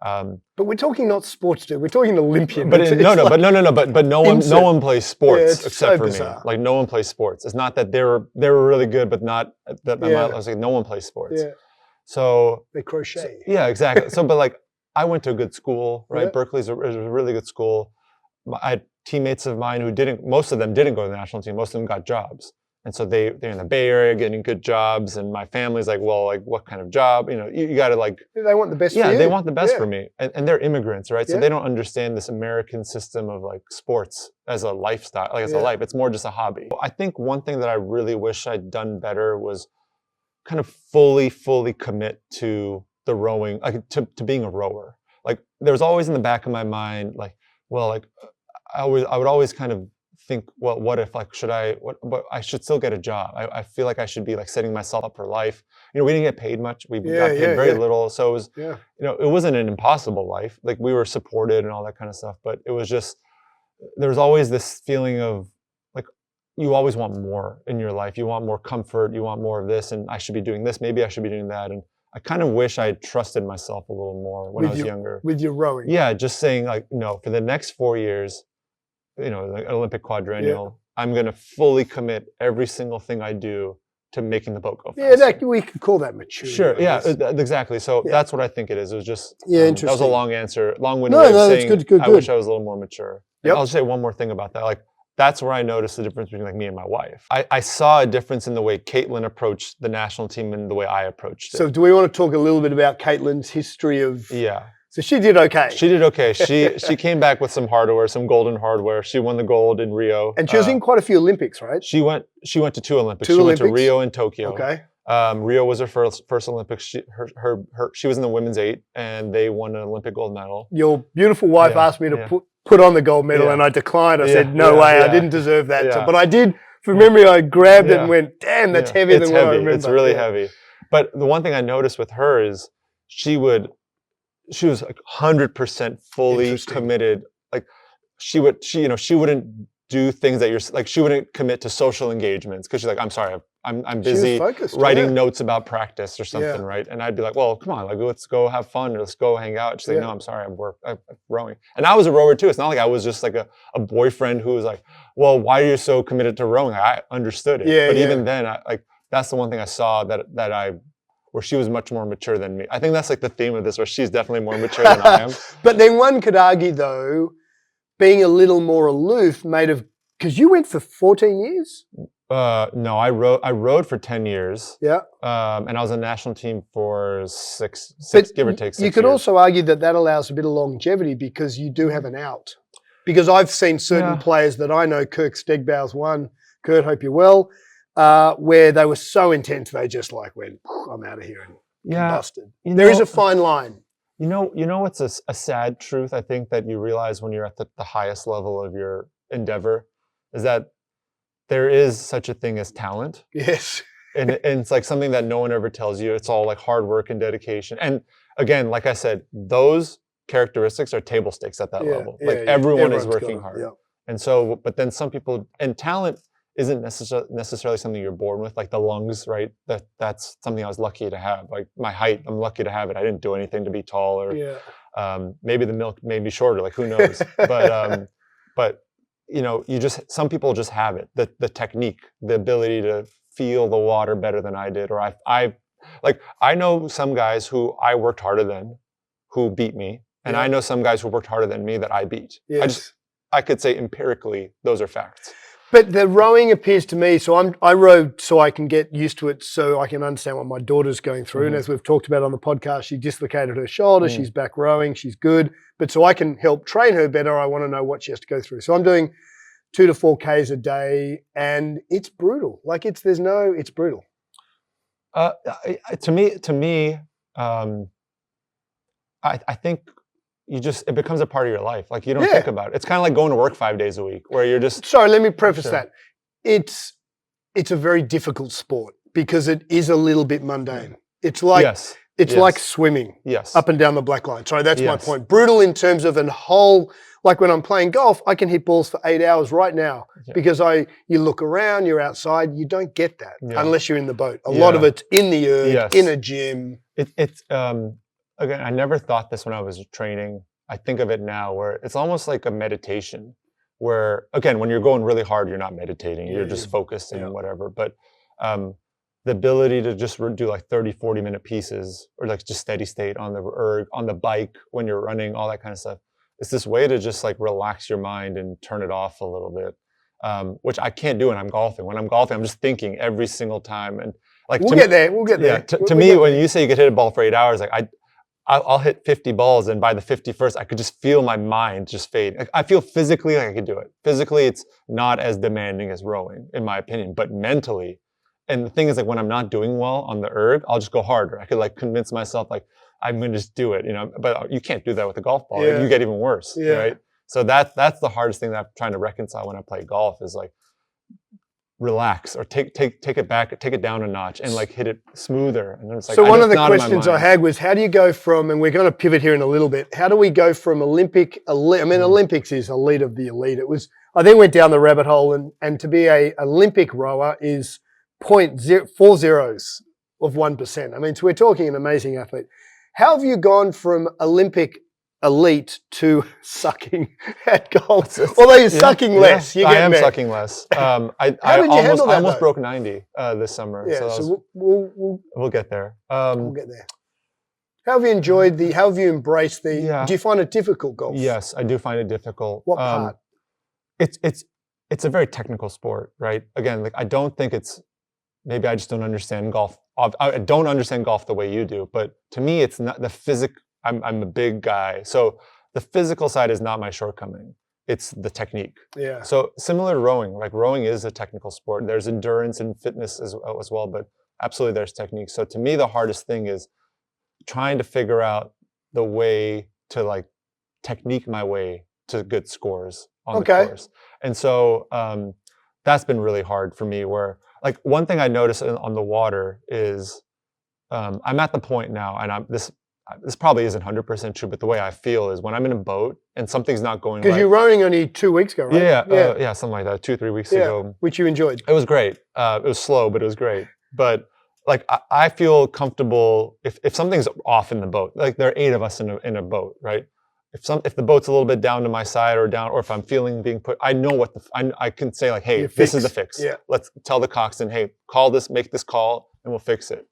But we're talking not sports, dude. We're talking Olympian. But no one plays sports except for bizarre. me. Like no one plays sports. It's not that they were really good, but not that. I was like, no one plays sports. Yeah. So they crochet. Yeah, exactly. So, but like I went to a good school, right? Yeah. Berkeley's a really good school. I had teammates of mine most of them didn't go to the national team. Most of them got jobs. And so they're in the Bay Area getting good jobs. And my family's like, well, like what kind of job? You got to like. They want the best for you. Yeah, they want the best for me. And they're immigrants, right? So they don't understand this American system of like sports as a lifestyle, like as a life. It's more just a hobby. I think one thing that I really wish I'd done better was kind of fully commit to the rowing, like to being a rower. Like there was always in the back of my mind, like, well, like I would always kind of think, well, what if like but I should still get a job. I feel like I should be like setting myself up for life. We didn't get paid much. We got paid very little. So it was, it wasn't an impossible life. Like we were supported and all that kind of stuff, but it was just, there was always this feeling of like, you always want more in your life. You want more comfort. You want more of this, and I should be doing this. Maybe I should be doing that. And I kind of wish I had trusted myself a little more when I was younger. With your rowing. Yeah, just saying like, no, for the next 4 years, like an Olympic quadrennial, I'm going to fully commit every single thing I do to making the boat go faster. Yeah, we could call that maturity. Sure, yeah, exactly. So that's what I think it is. It was just, interesting. That was a long answer, long-winded way of saying it's good. I wish I was a little more mature. I'll just say one more thing about that. Like, that's where I noticed the difference between like me and my wife. I saw a difference in the way Caitlin approached the national team and the way I approached it. So do we want to talk a little bit about Caitlin's history of... Yeah. So she did okay. She did okay. She came back with some hardware, some golden hardware. She won the gold in Rio. And she was in quite a few Olympics, right? She went to 2 Olympics. She went to Rio and Tokyo. Okay. Rio was her first Olympics. She was in the women's 8, and they won an Olympic gold medal. Your beautiful wife asked me to put on the gold medal, and I declined. I said, no way, I didn't deserve that. So, but I did, from memory, I grabbed it and went, damn, that's heavier than what I remember. It's really heavy. But the one thing I noticed with her is she was like 100% fully committed. Like she wouldn't do things that you're like, she wouldn't commit to social engagements because she's like, I'm sorry, I'm busy writing notes about practice or something, right? And I'd be like, well, come on, like let's go have fun or let's go hang out. She's like, no, I'm sorry, I'm rowing. And I was a rower too. It's not like I was just like a boyfriend who was like, well, why are you so committed to rowing? I understood it. But even then, that's the one thing I saw where she was much more mature than me. I think that's like the theme of this, where she's definitely more mature than I am. But then one could argue though, being a little more aloof because you went for 14 years? No, I rowed for 10 years. Yeah. And I was on the national team for six, give or take 6 years. You could also argue that allows a bit of longevity because you do have an out. Because I've seen certain players that I know, Kirk Stegbau's one, Kurt, hope you're well, where they were so intense they just like went, I'm out of here and busted. There is a fine line. You know what's a sad truth, I think, that you realize when you're at the highest level of your endeavor is that there is such a thing as talent. Yes. And it's like something that no one ever tells you. It's all like hard work and dedication. And again, like I said, those characteristics are table stakes at that level. Like everyone is working hard. Yeah. And so, but then some people, and talent isn't necessarily something you're born with, like the lungs, right? That's something I was lucky to have. Like my height, I'm lucky to have it. I didn't do anything to be tall, or maybe the milk made me shorter, like who knows? But some people just have it, the technique, the ability to feel the water better than I did. Or I know some guys who I worked harder than, who beat me. And I know some guys who worked harder than me that I beat. Yes. I could say empirically, those are facts. But the rowing appears to me, so I rowed so I can get used to it, so I can understand what my daughter's going through. Mm-hmm. And as we've talked about on the podcast, she dislocated her shoulder. She's back rowing. She's good. But so I can help train her better, I want to know what she has to go through. So I'm doing 2 to 4 Ks a day, and it's brutal. Like it's brutal. To me, I think it becomes a part of your life. Like you don't think about it. It's kind of like going to work 5 days a week where you're just... Sorry, let me preface that. It's a very difficult sport because it is a little bit mundane. It's like like swimming up and down the black line. Sorry, that's my point. Brutal in terms of a whole, like when I'm playing golf, I can hit balls for 8 hours right now because you look around, you're outside, you don't get that unless you're in the boat. A lot of it's in the erg, in a gym. Again, I never thought this when I was training. I think of it now where it's almost like a meditation where, again, when you're going really hard, you're not meditating. You're just focused and whatever. But the ability to just do like 30, 40-minute pieces or like just steady state on the erg, on the bike when you're running, all that kind of stuff. It's this way to just like relax your mind and turn it off a little bit, which I can't do when I'm golfing. When I'm golfing, I'm just thinking every single time. And like we'll get there. Yeah, to me, when you say you could hit a ball for 8 hours, like I'll hit 50 balls, and by the 51st, I could just feel my mind just fade. I feel physically like I could do it. Physically, it's not as demanding as rowing, in my opinion, but mentally. And the thing is, like when I'm not doing well on the erg, I'll just go harder. I could like convince myself like I'm going to just do it, but you can't do that with a golf ball. You get even worse, right? So that's the hardest thing that I'm trying to reconcile when I play golf is like, relax or take it back, take it down a notch and like hit it smoother. And then it's like, so one of the questions I had was, how do you go from, and we're going to pivot here in a little bit, how do we go from Olympics is elite of the elite. I then went down the rabbit hole, and to be a Olympic rower is 0.40 of 1%. I mean, so we're talking an amazing athlete. How have you gone from Olympic elite to sucking at golf? Although you're sucking less. I am sucking less. How did you handle that? I almost broke 90 this summer. Yeah, so we'll get there. We'll get there. How have you enjoyed how have you embraced do you find it difficult, golf? Yes, I do find it difficult. What part? It's a very technical sport, right? Again, like I don't think maybe I just don't understand golf. I don't understand golf the way you do, but to me, it's not the I'm a big guy. So the physical side is not my shortcoming. It's the technique. Yeah. So similar to rowing, like rowing is a technical sport. There's endurance and fitness as well, but absolutely there's technique. So to me, the hardest thing is trying to figure out the way to like technique my way to good scores on the course. And so that's been really hard for me where like one thing I notice on the water is I'm at the point now, and this probably isn't 100% true, but the way I feel is when I'm in a boat and something's not going right. Because you're rowing only 2 weeks ago, right? Yeah, something like that, 2-3 weeks ago. Which you enjoyed. It was great. It was slow, but it was great. But like I feel comfortable if something's off in the boat. Like there are 8 of us in a boat, right? If the boat's a little bit down to my side or if I'm feeling being put, I know I can say like, hey, this is the fix. Yeah. Let's tell the coxswain, hey, make this call, and we'll fix it.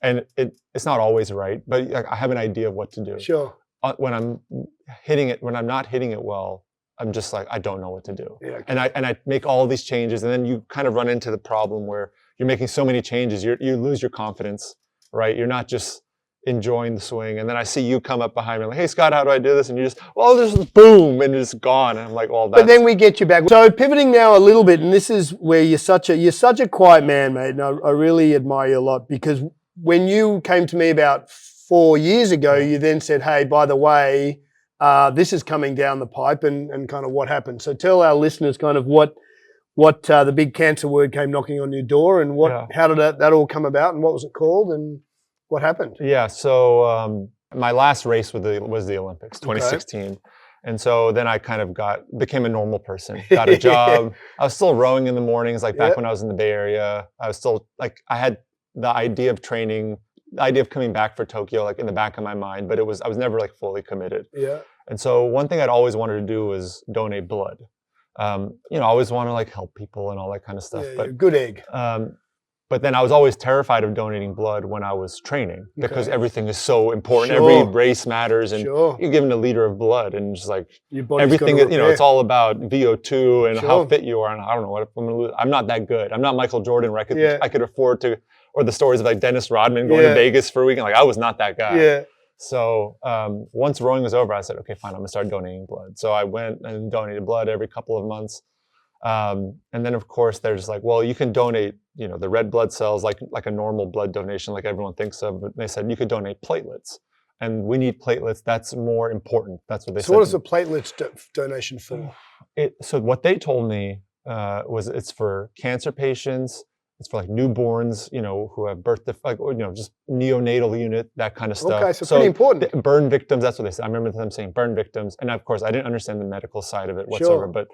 And it's not always right, but I have an idea of what to do. Sure. When I'm not hitting it well, I'm just like, I don't know what to do. Yeah, okay. And I make all these changes, and then you kind of run into the problem where you're making so many changes, you lose your confidence, right? You're not just enjoying the swing. And then I see you come up behind me like, hey, Scott, how do I do this? And you just, well, just boom, and it's gone. And I'm like, well, but then we get you back. So pivoting now a little bit, and this is where you're such a quiet man, mate. And I really admire you a lot, because when you came to me about 4 years ago, you then said, hey, by the way, this is coming down the pipe, and kind of what happened. So tell our listeners kind of what the big cancer word came knocking on your door, and how did that all come about, and what was it called, and what happened? Yeah, so my last race was the Olympics, 2016. Okay. And so then I kind of became a normal person, got a job. I was still rowing in the mornings, like back when I was in the Bay Area. I was still like, I had the idea of training, the idea of coming back for Tokyo, like in the back of my mind, but I was never like fully committed. Yeah. And so one thing I'd always wanted to do was donate blood. I always want to like help people and all that kind of stuff. Yeah, but good egg. But then I was always terrified of donating blood when I was training, because everything is so important. Sure. Every race matters, and you're given a liter of blood, and just like everything, it's all about VO2 and how fit you are. And I don't know what I'm going to lose. I'm not that good. I'm not Michael Jordan, where I could afford to, or the stories of like Dennis Rodman going to Vegas for a weekend. Like I was not that guy. Yeah. So once rowing was over, I said, okay, fine, I'm gonna start donating blood. So I went and donated blood every couple of months. And then of course there's like, well, you can donate, the red blood cells, like a normal blood donation, like everyone thinks of, but they said you could donate platelets, and we need platelets. That's more important. That's what they said. So what is the platelets donation for? So what they told me was it's for cancer patients. It's for like newborns, who have birth defects, just neonatal unit, that kind of stuff. Okay, so pretty important. Burn victims, that's what they said. I remember them saying burn victims. And of course, I didn't understand the medical side of it whatsoever, but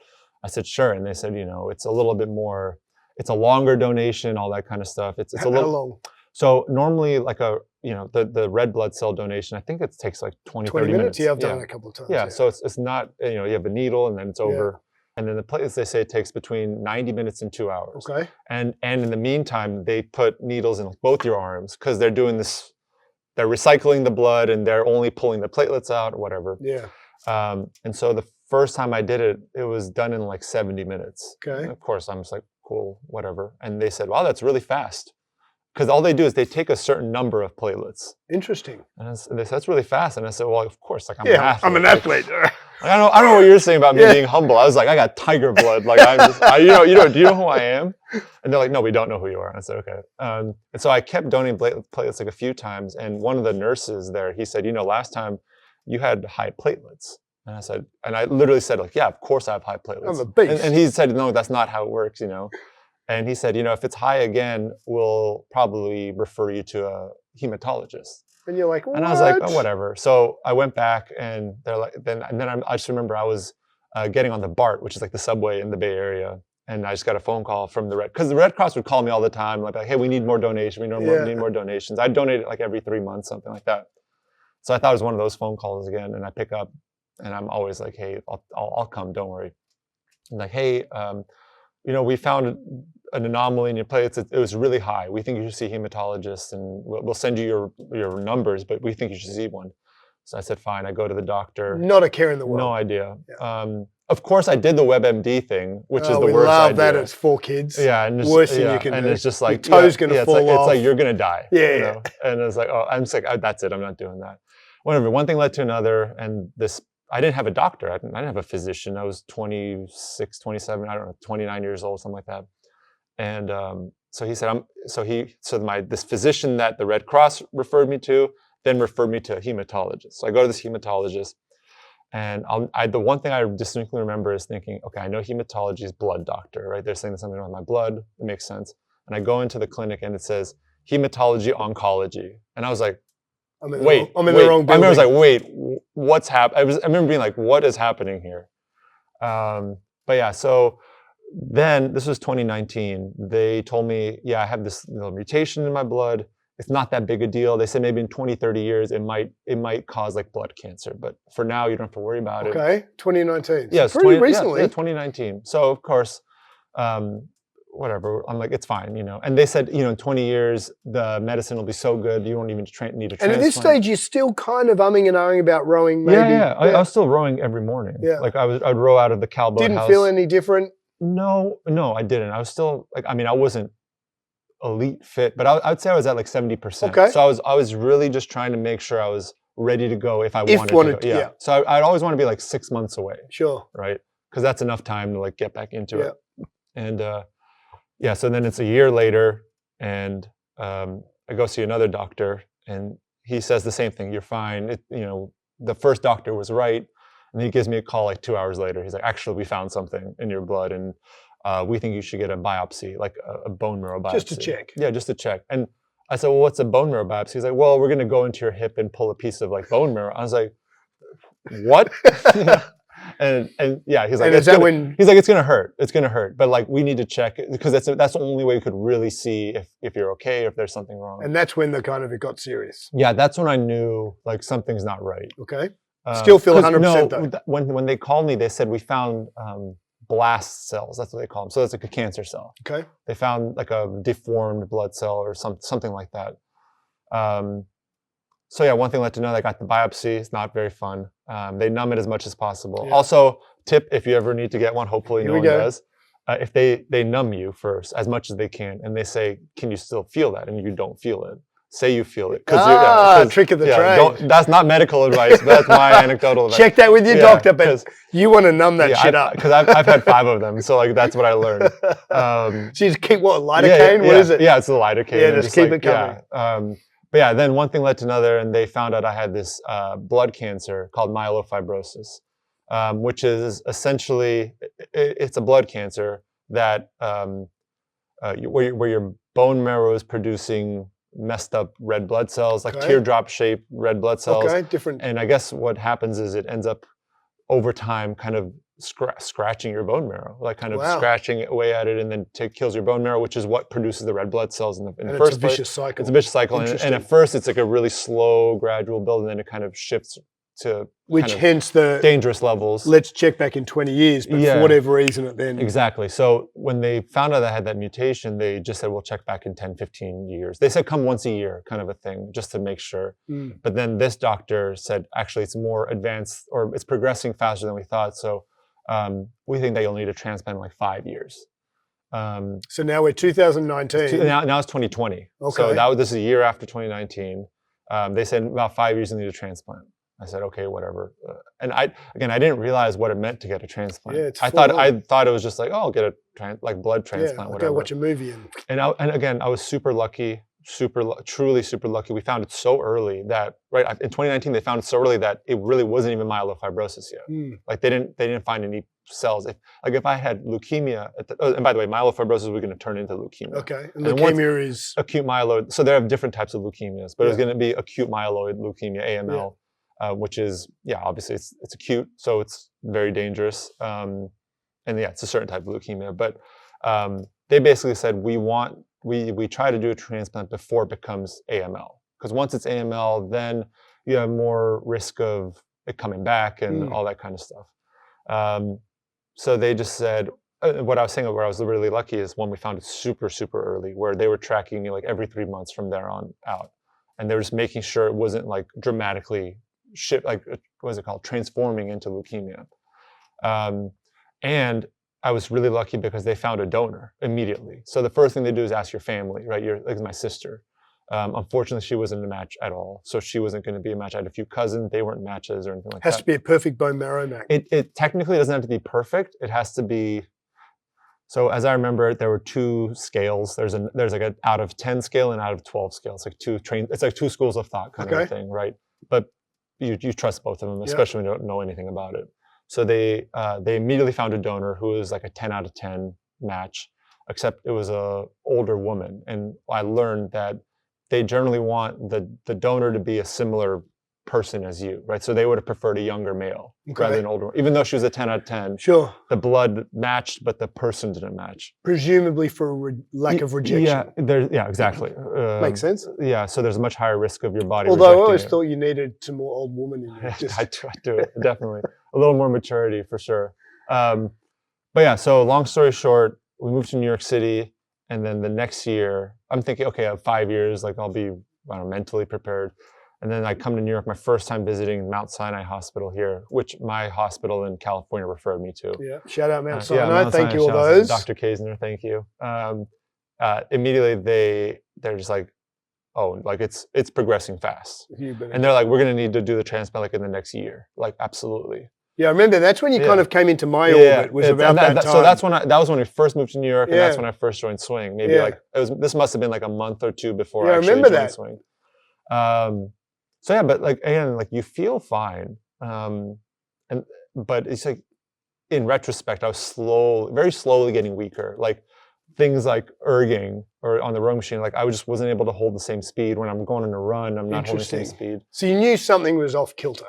I said, sure. And they said, it's a little bit more, it's a longer donation, all that kind of stuff. It's a little long. So normally like the red blood cell donation, I think it takes like 20 30 minutes. Yeah, I've done it a couple of times. Yeah, so it's not, you have a needle and then it's over. And then the platelets, they say it takes between 90 minutes and 2 hours. Okay. And in the meantime, they put needles in both your arms, because they're doing this, they're recycling the blood and they're only pulling the platelets out or whatever. Yeah. And so the first time I did it, it was done in like 70 minutes. Okay. And of course, I'm just like, cool, whatever. And they said, wow, that's really fast. Because all they do is they take a certain number of platelets. Interesting. And they said, that's really fast. And I said, well, of course, like I'm an athlete. I'm an athlete. I don't know what you're saying about me being humble. I was like, I got tiger blood. Like I'm just, do you know who I am? And they're like, no, we don't know who you are. And I said, okay. And so I kept donating platelets like a few times. And one of the nurses there, he said, last time you had high platelets. And I said, and I literally said, like, yeah, of course I have high platelets. I'm a beast. And he said, no, that's not how it works, And he said, if it's high again, we'll probably refer you to a hematologist. And you're like, what? And I was like, oh, whatever. So I went back, and they're like, then I just remember I was getting on the BART, which is like the subway in the Bay Area. And I just got a phone call from because the Red Cross would call me all the time, like, hey, we need more donations. We need more donations. I donate it like every 3 months, something like that. So I thought it was one of those phone calls again, and I pick up, and I'm always like, hey, I'll come, don't worry. I'm like, hey, we found an anomaly in your platelets. It was really high. We think you should see a hematologist, and we'll send you your numbers, but we think you should see one. So I said, fine. I go to the doctor. Not a care in the world. No idea. Yeah. Of course, I did the WebMD thing, which is the worst We love idea. that. It's 4 kids. Yeah, and worst thing you can do. And it's just like your toe's gonna fall off. It's like you're gonna die. Yeah, you know? And it's like, oh, I'm just like, that's it. I'm not doing that. Whatever. One thing led to another, and I didn't have a doctor. I didn't have a physician. I was 26, 27. I don't know, 29 years old, something like that. And so he said, this physician that the Red Cross referred me to, then referred me to a hematologist. So I go to this hematologist, and the one thing I distinctly remember is thinking, okay, I know hematology is blood doctor, right? They're saying something about my blood. It makes sense. And I go into the clinic, and it says hematology oncology, and I was like, I'm in the wrong building. I was like, wait, what's happening? I remember being like, what is happening here? But yeah, so then this was 2019. They told me, yeah, I have this mutation in my blood. It's not that big a deal. They said maybe in 20, 30 years, it might cause like blood cancer. But for now, you don't have to worry about it. Okay, 2019. Yes, pretty recently. Yeah, 2019. So of course, whatever. I'm like, it's fine, And they said, in 20 years, the medicine will be so good, you won't even need a transplant. And at this stage, you're still kind of umming and ahhing about rowing, maybe. Yeah. I was still rowing every morning. Yeah. Like I'd row out of the cowboat house. Didn't feel any different? No, I didn't. I was still I wasn't elite fit, but I would say I was at like 70%. Okay. So I was really just trying to make sure I was ready to go if I wanted to. Yeah. So I'd always want to be like 6 months away. Sure. Right. Because that's enough time to like get back into it. And so then it's a year later, and I go see another doctor, and he says the same thing. You're fine. The first doctor was right. And he gives me a call like 2 hours later. He's like, actually, we found something in your blood, and we think you should get a biopsy, like a bone marrow biopsy. Just to check. Yeah, just to check. And I said, well, what's a bone marrow biopsy? He's like, well, we're going to go into your hip and pull a piece of like bone marrow. I was like, what? And yeah, he's like, he's like, it's going to hurt. It's going to hurt. But like, we need to check it, because that's the only way we could really see if you're okay, or if there's something wrong. And that's when it got serious. Yeah, that's when I knew like something's not right. Okay. Still feel 100% though. When they called me, they said we found blast cells. That's what they call them. So it's like a cancer cell. Okay. They found like a deformed blood cell or something like that. So yeah, one thing led to another. I got the biopsy. It's not very fun. They numb it as much as possible. Yeah. Also, tip if you ever need to get one, hopefully no one does. If they numb you first as much as they can, and they say, can you still feel that? And you don't feel it. Say you feel it. Trick of the trade. That's not medical advice. But that's my anecdotal advice. Check that with your doctor, but you want to numb that shit up. Because I've had 5 of them, so like that's what I learned. So you just keep lidocaine? What is it? Yeah, it's the lidocaine. Yeah, just keep it coming. But yeah, then one thing led to another, and they found out I had this blood cancer called myelofibrosis, which is essentially it's a blood cancer that where your bone marrow is producing messed up red blood cells, like teardrop shaped red blood cells. Okay, different. And I guess what happens is it ends up over time kind of scratching your bone marrow, like kind of scratching away at it, and then kills your bone marrow, which is what produces the red blood cells in the first place. It's a vicious cycle. It's a vicious cycle. And at first it's like a really slow, gradual build, and then it kind of shifts to hence the dangerous levels. Let's check back in 20 years, but for whatever reason it then... Exactly. So when they found out I had that mutation, they just said, we'll check back in 10, 15 years. They said come once a year, kind of a thing, just to make sure. But then this doctor said, actually, it's more advanced, or it's progressing faster than we thought. So we think that you'll need a transplant in like 5 years. So now we're 2019. Now it's 2020. Okay. So this is a year after 2019. They said about 5 years you need a transplant. I said, okay, whatever. And I didn't realize what it meant to get a transplant. Yeah, I thought it was just like, oh, I'll get a blood transplant, whatever. Go watch a movie. And again, I was super lucky, truly super lucky. We found it so early that in 2019 they found it so early that it really wasn't even myelofibrosis yet. Like they didn't find any cells. If I had leukemia, and by the way, myelofibrosis was going to turn into leukemia. Okay, and leukemia is acute myeloid. So there are different types of leukemias, but it was going to be acute myeloid leukemia, AML. which is, obviously it's acute, so it's very dangerous. And it's a certain type of leukemia. But they basically said, we try to do a transplant before it becomes AML. Because once it's AML, then you have more risk of it coming back and all that kind of stuff. So they just said, what I was saying, where I was really lucky is when we found it super, super early, where they were tracking me like every 3 months from there on out. And they were just making sure it wasn't like dramatically transforming into leukemia. And I was really lucky because they found a donor immediately. So the first thing they do is ask your family, right? Like my sister. Unfortunately, she wasn't a match at all. So she wasn't going to be a match. I had a few cousins. They weren't matches or anything like that. Has to be a perfect bone marrow match. It technically doesn't have to be perfect. It has to be. So as I remember, there were 2 scales. There's like an out of 10 scale and out of 12 scale. It's like it's like 2 schools of thought kind of thing, right? But you trust both of them, especially when you don't know anything about it. So they immediately found a donor who was like a 10 out of 10 match, except it was a older woman. And I learned that they generally want the donor to be a similar person as you, right? So they would have preferred a younger male rather than older, even though she was a 10 out of 10. Sure. The blood matched, but the person didn't match. Presumably for lack of rejection. Yeah, exactly. Makes sense. Yeah, so there's a much higher risk of your body Although I rejecting always it. thought you needed some more old woman in you. I do, definitely. A little more maturity for sure. But yeah, so long story short, we moved to New York City, and then the next year, I'm thinking, okay, I have 5 years, like I'll be mentally prepared. And then I come to New York, my first time visiting Mount Sinai Hospital here, which my hospital in California referred me to. Yeah, shout out Mount Sinai. Mount Thank Sinai, you, all those. Dr. Kaisner, thank you. Immediately they're just like, oh, like it's progressing fast. And they're like, we're going to need to do the transplant like in the next year. Like, absolutely. Yeah, I remember that's when you kind of came into my orbit. Was about that time. So that was when we first moved to New York, and that's when I first joined Swing. Maybe this must have been like a month or 2 before I actually joined Swing. So yeah, but like again, like you feel fine, but it's like in retrospect, I was very slowly getting weaker. Like things like erging or on the rowing machine, like I just wasn't able to hold the same speed when I'm going on a run. I'm not holding the same speed. So you knew something was off kilter.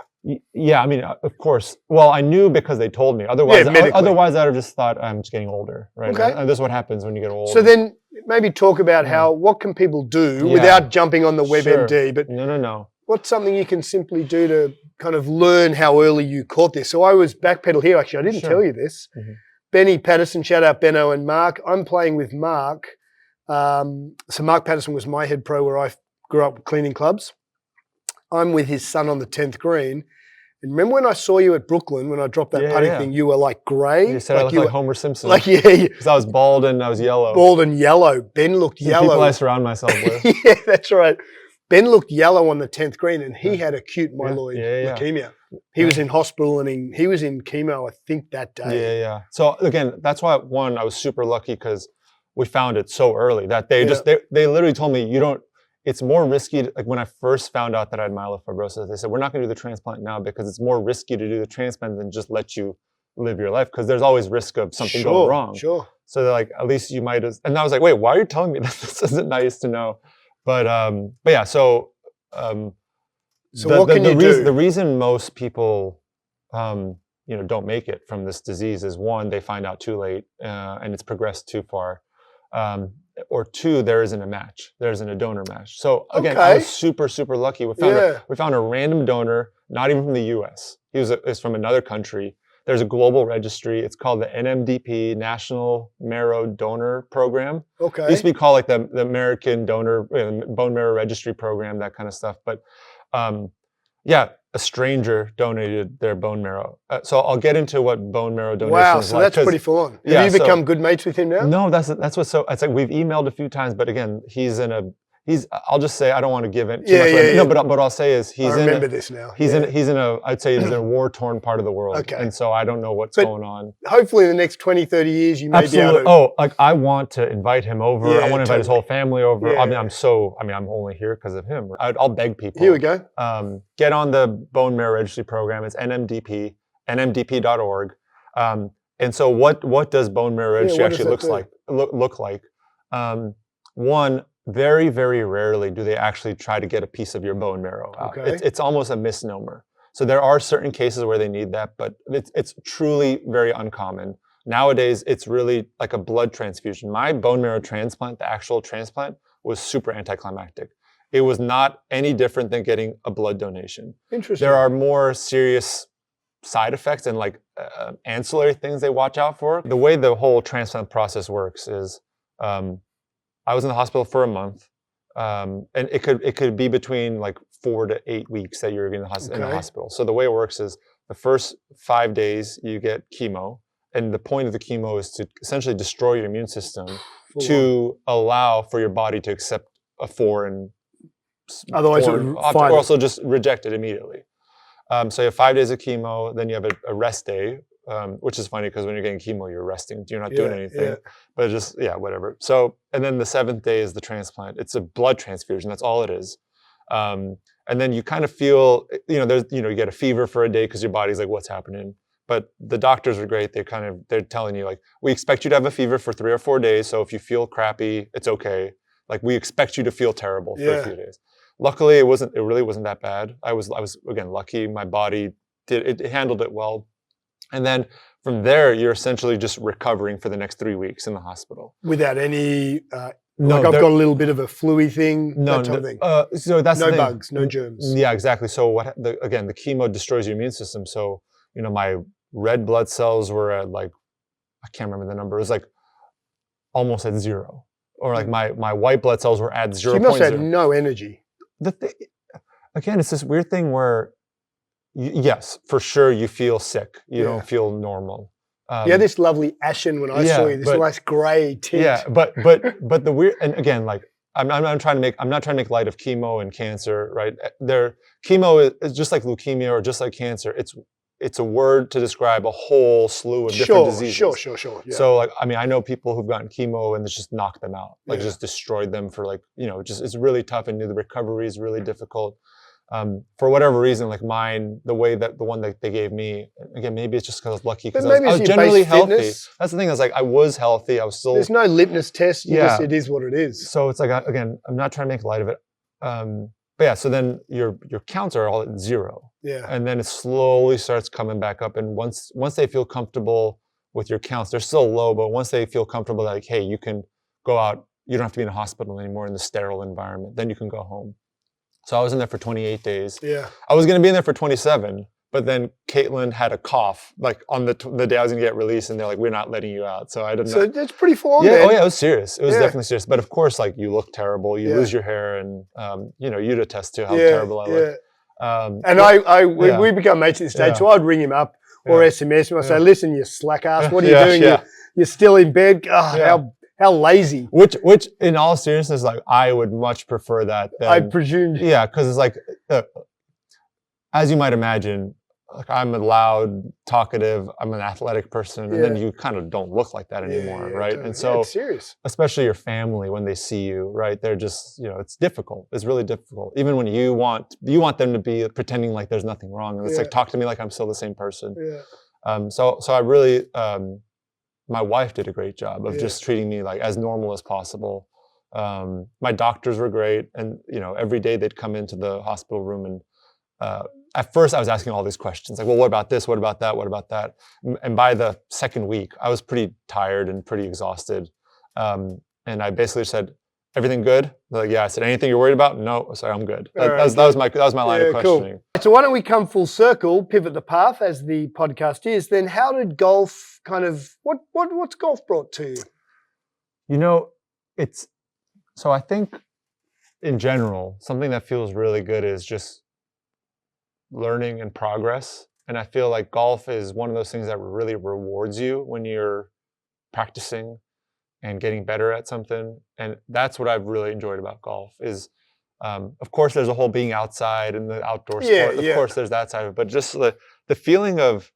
Yeah, I mean, of course. Well, I knew because they told me. Otherwise, I'd have just thought I'm just getting older, right? Okay. And this is what happens when you get older. So then maybe talk about what can people do without jumping on the WebMD. But no. What's something you can simply do to kind of learn how early you caught this? So I was backpedal here. Actually, I didn't tell you this. Mm-hmm. Benny Patterson, shout out Benno and Mark. I'm playing with Mark. So Mark Patterson was my head pro where I grew up cleaning clubs. I'm with his son on the 10th green. And remember when I saw you at Brooklyn, when I dropped that putting thing, you were like grey? You said I looked like Homer Simpson. Like, because I was bald and I was yellow. Bald and yellow. Ben looked yellow. People I surround myself with. Yeah, that's right. Ben looked yellow on the 10th green, and he had acute myeloid leukemia. He was in hospital, and he was in chemo, I think, that day. Yeah. So again, that's why I was super lucky because we found it so early that they literally told me it's more risky. Like when I first found out that I had myelofibrosis, they said, we're not going to do the transplant now because it's more risky to do the transplant than just let you live your life because there's always risk of something going wrong. Sure. So they're like, at least you might have. And I was like, wait, why are you telling me this? This isn't nice to know. But yeah, so what can you do? The reason most people don't make it from this disease is 1, they find out too late and it's progressed too far, or 2, there isn't a match, there isn't a donor match. So again, I was super, super lucky. We found a random donor, not even from the U.S. He was from another country. There's a global registry. It's called the NMDP, National Marrow Donor Program. Okay. It used to be called like the American Donor Bone Marrow Registry Program, that kind of stuff. But a stranger donated their bone marrow. So I'll get into what bone marrow donation is like. Wow, so that's pretty full on. Have you become good mates with him now? No, that's what's so. It's like we've emailed a few times, but again, I'll just say I don't want to give it too much. No, but what I'll say is I remember this now. I'd say he's in a war-torn part of the world. Okay. And so I don't know what's going on. Hopefully in the next 20, 30 years you may be able to... I want to invite him over. I want to invite his whole family over. Yeah. I'm only here because of him. I'll beg people. Here we go. Get on the bone marrow registry program. It's NMDP, nmdp.org. And so what does bone marrow registry actually look like? 1, very, very rarely do they actually try to get a piece of your bone marrow out. Okay. It's almost a misnomer. So there are certain cases where they need that, but it's truly very uncommon. Nowadays, it's really like a blood transfusion. My bone marrow transplant, the actual transplant, was super anticlimactic. It was not any different than getting a blood donation. Interesting. There are more serious side effects and like ancillary things they watch out for. The way the whole transplant process works is I was in the hospital for a month, and it could be between like 4 to 8 weeks that you're in the hospital. So the way it works is the first 5 days you get chemo, and the point of the chemo is to essentially destroy your immune system to allow for your body to accept a foreign, otherwise it would or also just reject it immediately. So you have 5 days of chemo, then you have a rest day, which is funny because when you're getting chemo, you're resting, you're not doing anything, but just, whatever. So, and then the 7th day is the transplant. It's a blood transfusion, that's all it is. And then you kind of feel, you get a fever for a day because your body's like, what's happening? But the doctors are great. They're telling you like, we expect you to have a fever for 3 or 4 days. So if you feel crappy, it's okay. Like we expect you to feel terrible for a few days. Luckily, it really wasn't that bad. I was again lucky. My body it handled it well, and then from there, you're essentially just recovering for the next 3 weeks in the hospital without any. I've got a little bit of a flu-y thing. No, that type of thing. So that's no bugs, no germs. Yeah, exactly. So the chemo destroys your immune system. So my red blood cells were at like, I can't remember the number. It was like almost at 0, or like my white blood cells were at 0.0. So you must have no energy. Again, it's this weird thing where, yes, for sure you feel sick. You don't feel normal. This lovely ashen when I saw you, this nice grey tint. Yeah, but the weird, and again, like I'm not trying to make light of chemo and cancer, right? Chemo is just like leukemia or just like cancer. It's a word to describe a whole slew of different diseases. Sure. Yeah. So like, I know people who've gotten chemo and it's just knocked them out, like just destroyed them for like, it's really tough, and the recovery is really difficult. For whatever reason, like mine, the one that they gave me, again, maybe it's just because I was lucky because I was generally healthy. Fitness. That's the thing, I was healthy. I was still. There's no litmus test. It is what it is. So it's like, again, I'm not trying to make light of it. But yeah, so then your counts are all at 0. Yeah. And then it slowly starts coming back up. And once they feel comfortable with your counts, they're still low, but once they feel comfortable, like, hey, you can go out, you don't have to be in a hospital anymore in the sterile environment, then you can go home. So I was in there for 28 days. Yeah. I was going to be in there for 27, but then Caitlin had a cough, like on the day I was going to get released, and they're like, we're not letting you out. So I didn't know. So that's pretty full on. Yeah, it was serious. It was definitely serious. But of course, like you look terrible, you lose your hair, and you'd attest to how terrible I look. We become mates at this stage, so I'd ring him up or SMS him. I'd say, listen, you slack ass, what are you doing? You're still in bed. How lazy. Which, in all seriousness, like I would much prefer that than, I presumed. Yeah, because it's like, as you might imagine, like I'm a loud, talkative, I'm an athletic person, and then you kind of don't look like that anymore, right? Totally. And so, it's serious. Especially your family, when they see you, right? They're just, it's difficult. It's really difficult. Even when you want them to be pretending like there's nothing wrong, and it's like, talk to me like I'm still the same person. Yeah. So I really, my wife did a great job of just treating me like as normal as possible. My doctors were great, and every day they'd come into the hospital room, and at first I was asking all these questions, like, well, what about this? What about that? What about that? And by the second week, I was pretty tired and pretty exhausted. And I basically said, everything good? They're like, yeah. I said, anything you're worried about? No, sorry, I'm good. That was my line of questioning. Cool. So why don't we come full circle, pivot the path as the podcast is, then how did golf what's golf brought to you? So I think in general, something that feels really good is just learning and progress. And I feel like golf is one of those things that really rewards you when you're practicing and getting better at something. And that's what I've really enjoyed about golf is, of course, there's a whole being outside and the outdoor sport. Of course, there's that side of it. But just the feeling of,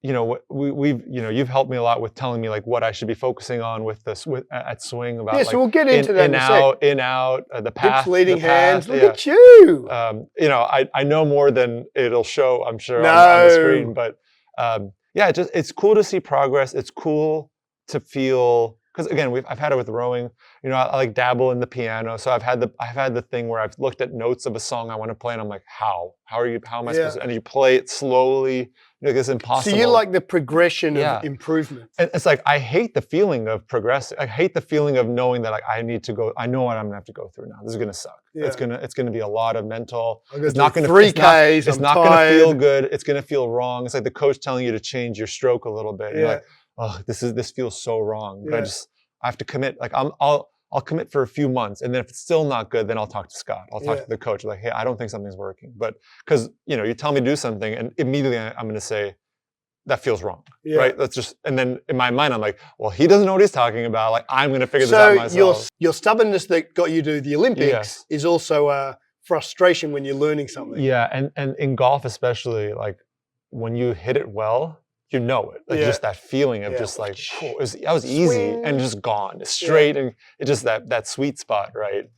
you've helped me a lot with telling me like what I should be focusing on at swing about. So we'll get into that in out, the path, hips, leading hands. Look at you. I know more than it'll show, I'm sure, on the screen. But it's cool to see progress. It's cool to feel because again, I've had it with rowing. You know, I like dabble in the piano, so I've had the thing where I've looked at notes of a song I want to play, and I'm like, how am I supposed to? And you play it slowly. You know, it's impossible. So you like the progression of improvement. And it's like, I hate the feeling of progressing. I hate the feeling of knowing that like I need to go. I know what I'm gonna have to go through now. This is gonna suck. Yeah. It's gonna be a lot of mental. It's not gonna 3Ks. It's not gonna feel good. It's gonna feel wrong. It's like the coach telling you to change your stroke a little bit. Yeah. You're like, oh, this feels so wrong. But I have to commit. Like I'll commit for a few months, and then if it's still not good, then I'll talk to Scott. I'll talk to the coach. Like, hey, I don't think something's working. But because you tell me to do something, and immediately I'm gonna say, that feels wrong, right? That's just, and then in my mind, I'm like, well, he doesn't know what he's talking about. Like, I'm going to figure this out myself. So your stubbornness that got you to the Olympics is also a frustration when you're learning something. Yeah, and in golf especially, like when you hit it well, you know it. Like just that feeling of just like, oh, that was easy Swing. and just gone. It's straight and it's just that sweet spot, right?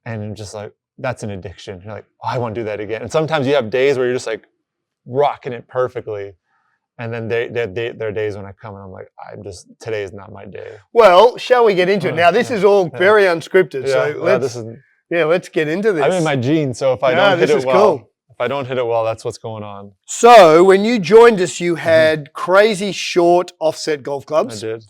And I'm just like, that's an addiction. You're like, oh, I want to do that again. And sometimes you have days where you're just like rocking it perfectly. And then there are days when I come and I'm like, today is not my day. Well, shall we get into it? Now, this is all very unscripted. So let's get into this. I'm in my genes, so if I don't hit it well, if I don't hit it well, that's what's going on. So when you joined us, you had crazy short offset golf clubs. I did.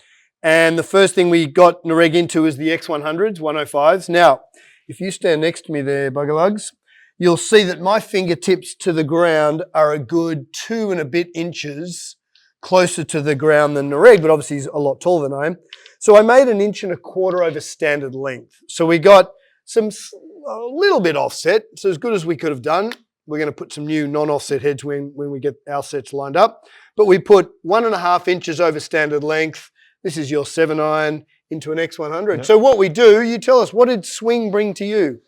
And the first thing we got Nareg into is the X100s, 105s. Now, if you stand next to me there, Buggerlugs, you'll see that my fingertips to the ground are a good 2 and a bit inches closer to the ground than Nareg, but obviously he's a lot taller than I am. So I made 1.25 inches over standard length. So we got a little bit offset, so as good as we could have done. We're going to put some new non-offset heads when we get our sets lined up. But we put 1.5 inches over standard length. This is your 7-iron into an X100. Yep. So what we do, you tell us, what did swing bring to you?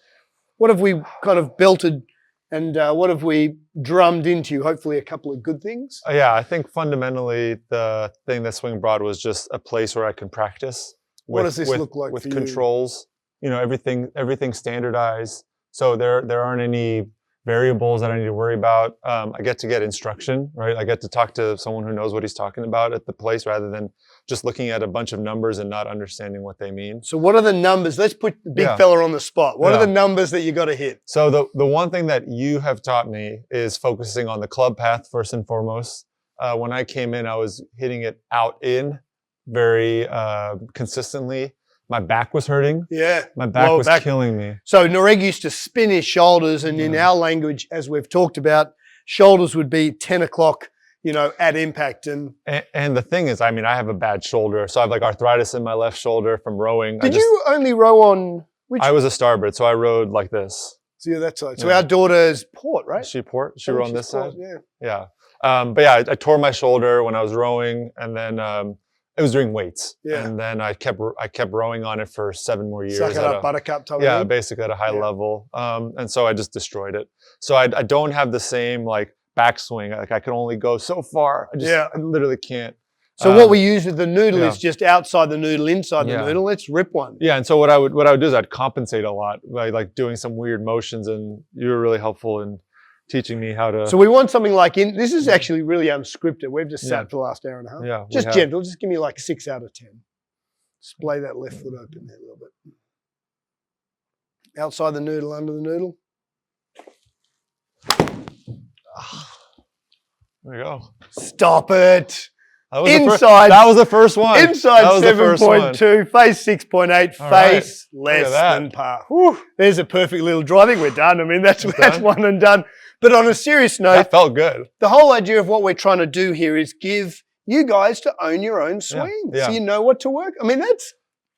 What have we kind of belted and what have we drummed into you? Hopefully a couple of good things. Yeah, I think fundamentally the thing that swing brought was just a place where I can practice. What does this look like with for controls? You know, everything standardized. So there aren't any variables that I need to worry about. I get to get instruction, right? I get to talk to someone who knows what he's talking about at the place rather than just looking at a bunch of numbers and not understanding what they mean. So what are the numbers? Let's put the big fella on the spot. What are the numbers that you got to hit? So the one thing that you have taught me is focusing on the club path first and foremost. When I came in, I was hitting it out in very consistently. My back was hurting. Yeah. My back was killing me. So Nareg used to spin his shoulders, and in our language, as we've talked about, shoulders would be 10 o'clock, at impact. And the thing is, I mean, I have a bad shoulder. So I have like arthritis in my left shoulder from rowing. Did you only row on which? I was a starboard, so I rowed like this. So you're that side. So our daughter's port, right? She port? She rowed on this side? Yeah. But yeah, I tore my shoulder when I was rowing, and then it was doing weights. Yeah. And then I kept rowing on it for 7 more years. Suck it up, buttercup type. Yeah, basically at a high level. And so I just destroyed it. So I don't have the same like backswing. Like I can only go so far. I literally can't. So what we use with the noodle is just outside the noodle, inside the noodle. Let's rip one. Yeah, and so what I would do is I'd compensate a lot by like doing some weird motions, and you were really helpful in teaching me how to. So we want something like this is actually really unscripted. We've just sat for the last hour and a half. Yeah. Just gentle. Just give me like 6 out of 10. Splay that left foot open there a little bit. Outside the noodle, under the noodle. There you go. Stop it. Inside. That was the first one. Inside 7.2, face 6.8, face less than par. Whew. There's a perfect little draw. I think we're done. I mean, that's one and done. But on a serious note, that felt good. The whole idea of what we're trying to do here is give you guys to own your own swing. So you know what to work. I mean,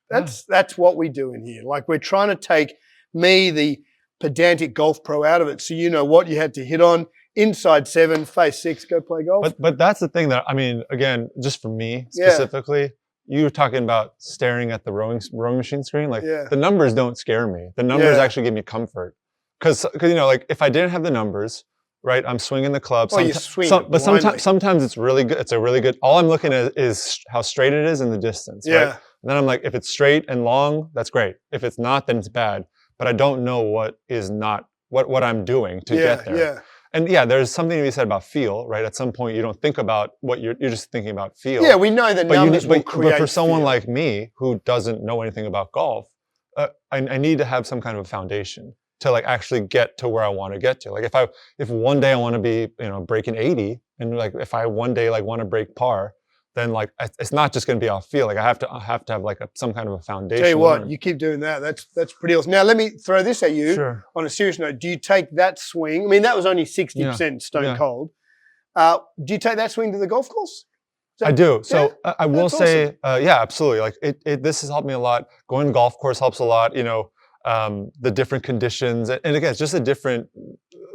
that's what we do in here. Like we're trying to take me, the pedantic golf pro, out of it. So you know what you had to hit on. Inside 7, face 6, go play golf. But that's the thing that, I mean, again, just for me specifically, you were talking about staring at the rowing machine screen. Like the numbers don't scare me. The numbers actually give me comfort. Because like if I didn't have the numbers, right, I'm swinging the club. You swing but sometimes it's really good. It's a really good, all I'm looking at is how straight it is in the distance. Yeah. Right? And then I'm like, if it's straight and long, that's great. If it's not, then it's bad. But I don't know what is not, what I'm doing to get there. Yeah. And yeah, there's something to be said about feel, right? At some point, you don't think about what you're just thinking about feel. Yeah, we know the numbers will create But for someone feel. like me who doesn't know anything about golf, I need to have some kind of a foundation to like actually get to where I want to get to. Like if one day I want to be, breaking 80, and like if I one day like want to break par, then like it's not just going to be off feel. Like I have to have like some kind of a foundation. Tell you what, you keep doing that. That's pretty awesome. Now let me throw this at you. Sure. On a serious note. Do you take that swing? I mean, that was only 60% stone cold. Do you take that swing to the golf course? I do. So I will That's say, yeah, absolutely. Like this has helped me a lot. Going to golf course helps a lot. The different conditions, and again, it's just a different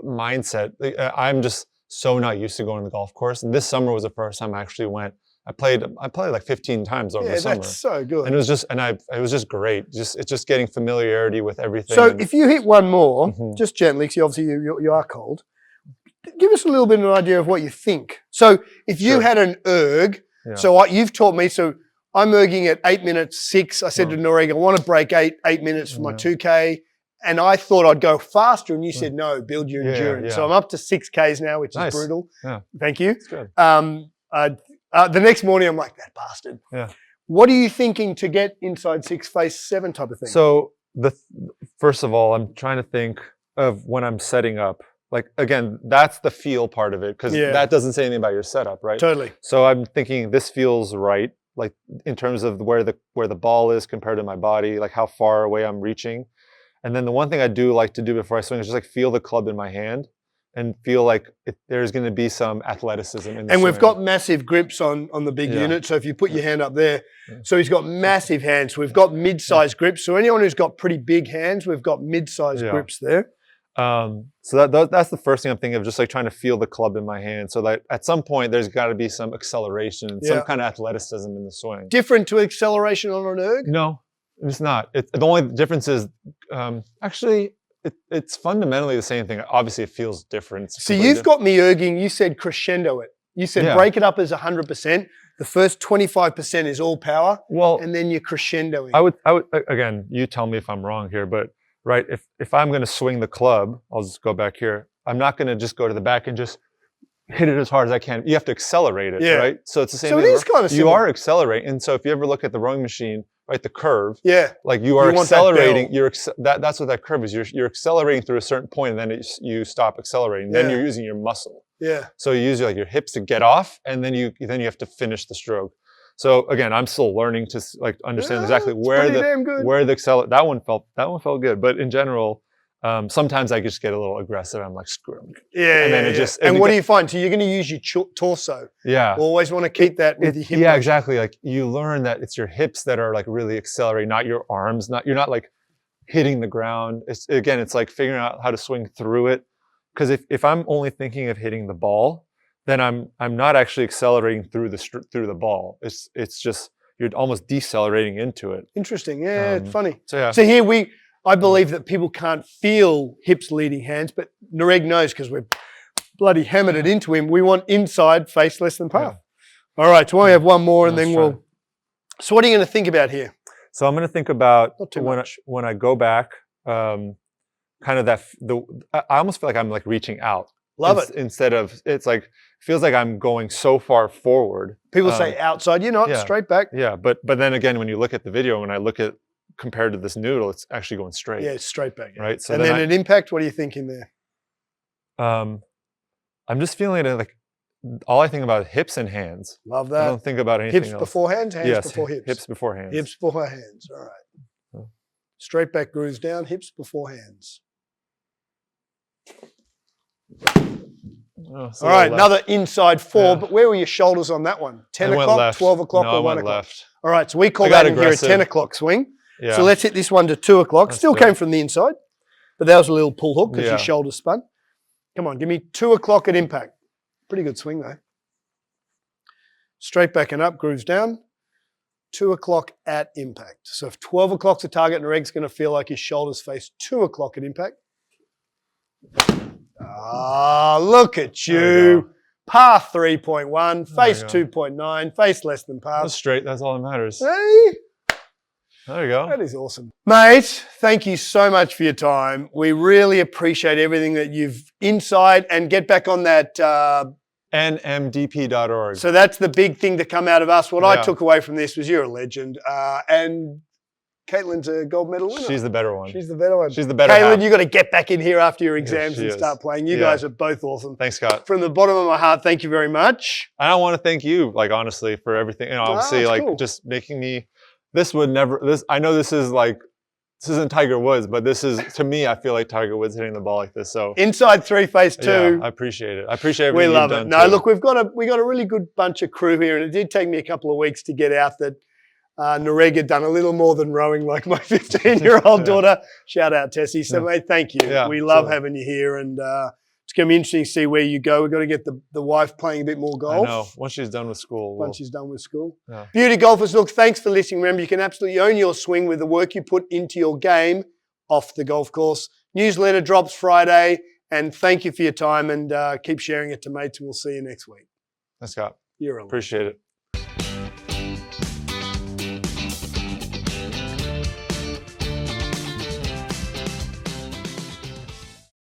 mindset. I'm just so not used to going to the golf course. And this summer was the first time I actually went. I played like 15 times over the summer. That's so good. And it was just great. It's just getting familiarity with everything. So if you hit one more, just gently, because obviously you are cold, give us a little bit of an idea of what you think. So if you had an erg, so you've taught me, so I'm erging at 8 minutes 6. I said to Nareg, I want to break 8 minutes for my 2K. And I thought I'd go faster, and you said, no, build your endurance. So I'm up to 6Ks now, which is brutal. Yeah. Thank you. That's good. The next morning, I'm like, that bastard. Yeah. What are you thinking to get inside 6, face 7 type of thing? So first of all, I'm trying to think of when I'm setting up. Like, again, that's the feel part of it, because that doesn't say anything about your setup, right? Totally. So I'm thinking this feels right, like in terms of where the ball is compared to my body, like how far away I'm reaching. And then the one thing I do like to do before I swing is just like feel the club in my hand and feel like there's going to be some athleticism in the And swing. we've got massive grips on the big unit. So if you put your hand up there, so he's got massive hands. We've got mid-sized grips. So anyone who's got pretty big hands, we've got mid-sized grips there. So that's the first thing I'm thinking of, just like trying to feel the club in my hand. So that at some point there's got to be some acceleration, some kind of athleticism in the swing. Different to acceleration on an erg? No, it's not. The only difference is actually it's fundamentally the same thing. Obviously, it feels different. So you've got me erging. You said crescendo it. You said break it up as 100%. The first 25% is all power. Well, and then you're crescendoing. I would again. You tell me if I'm wrong here, but right, if I'm going to swing the club, I'll just go back here. I'm not going to just go to the back and just hit it as hard as I can. You have to accelerate it, right? So it's the same thing. So it is kind of similar. You are accelerating, and so if you ever look at the rowing machine, right, the curve, like you are you accelerating. That's what that curve is. You're accelerating through a certain point, and then you stop accelerating. Then you're using your muscle. Yeah. So you use like your hips to get off, and then you have to finish the stroke. So again, I'm still learning to like understand exactly where that one felt good. But in general, sometimes I just get a little aggressive. I'm like, screw them. And then what do you find? So you're going to use your torso. Yeah. Always want to keep that with your hip. Yeah, exactly. Like you learn that it's your hips that are like really accelerating, not your arms. You're not like hitting the ground. It's like figuring out how to swing through it. Because if I'm only thinking of hitting the ball, then I'm not actually accelerating through the ball. It's just you're almost decelerating into it. Interesting. Yeah, it's funny. So here I believe that people can't feel hips leading hands, but Nareg knows because we've bloody hammered it into him. We want inside face less than par. Yeah. All right, so we have one more, and then we'll. So what are you going to think about here? So I'm going to think about when I go back, kind of I almost feel like I'm like reaching out. Love it. Instead of, it's like, feels like I'm going so far forward. People say outside, you're not, straight back. Yeah, but then again, when you look at the video, when I look at, compared to this noodle, it's actually going straight. Yeah, it's straight back. Yeah. Right? So and then at impact, what are you thinking there? I'm just feeling it like, all I think about is hips and hands. Love that. I don't think about anything else. Hips before hands, hands before hips. Hips before hands. Hips before hands, all right. Straight back grooves down, hips before hands. All right, another inside 4, but where were your shoulders on that one? 10 o'clock, 12 o'clock, or 1 o'clock? Left. All right, so we call that in here a 10 o'clock swing. Yeah. So let's hit this one to 2 o'clock. Still came from the inside, but that was a little pull hook because your shoulders spun. Come on, give me 2 o'clock at impact. Pretty good swing though. Straight back and up, grooves down. 2 o'clock at impact. So if 12 o'clock's the target, Nareg's going to feel like his shoulders face 2 o'clock at impact. Ah, look at you. Par 3.1, face 2.9, face less than par. That's straight. That's all that matters. Hey. There you go. That is awesome. Mate, thank you so much for your time. We really appreciate everything that you've insight, and get back on that. nmdp.org. So that's the big thing to come out of us. What I took away from this was you're a legend. And Caitlin's a gold medal winner. She's the better one. She's the better one. She's the better Caitlin, half. you got to get back in here after your exams and start playing. You guys are both awesome. Thanks, Scott. From the bottom of my heart, thank you very much. I want to thank you, like, honestly, for everything. You know, obviously, like, just making me. This would never. This I know this is like. This isn't Tiger Woods, but this is, to me, I feel like Tiger Woods hitting the ball like this. So Inside 3 phase 2. Yeah, I appreciate it. I appreciate everything we love you've it. done No, too. look, we got a really good bunch of crew here, and it did take me a couple of weeks to get out that Nareg had done a little more than rowing like my 15-year-old daughter. Shout out, Tessie. So, mate, thank you. Yeah, we love having you here, and it's going to be interesting to see where you go. We've got to get the wife playing a bit more golf. I know. Once she's done with school. Once she's done with school. Yeah. Beauty golfers, look, thanks for listening. Remember, you can absolutely own your swing with the work you put into your game off the golf course. Newsletter drops Friday, and thank you for your time, and keep sharing it to mates, and we'll see you next week. Thanks, Scott. You're a Appreciate it.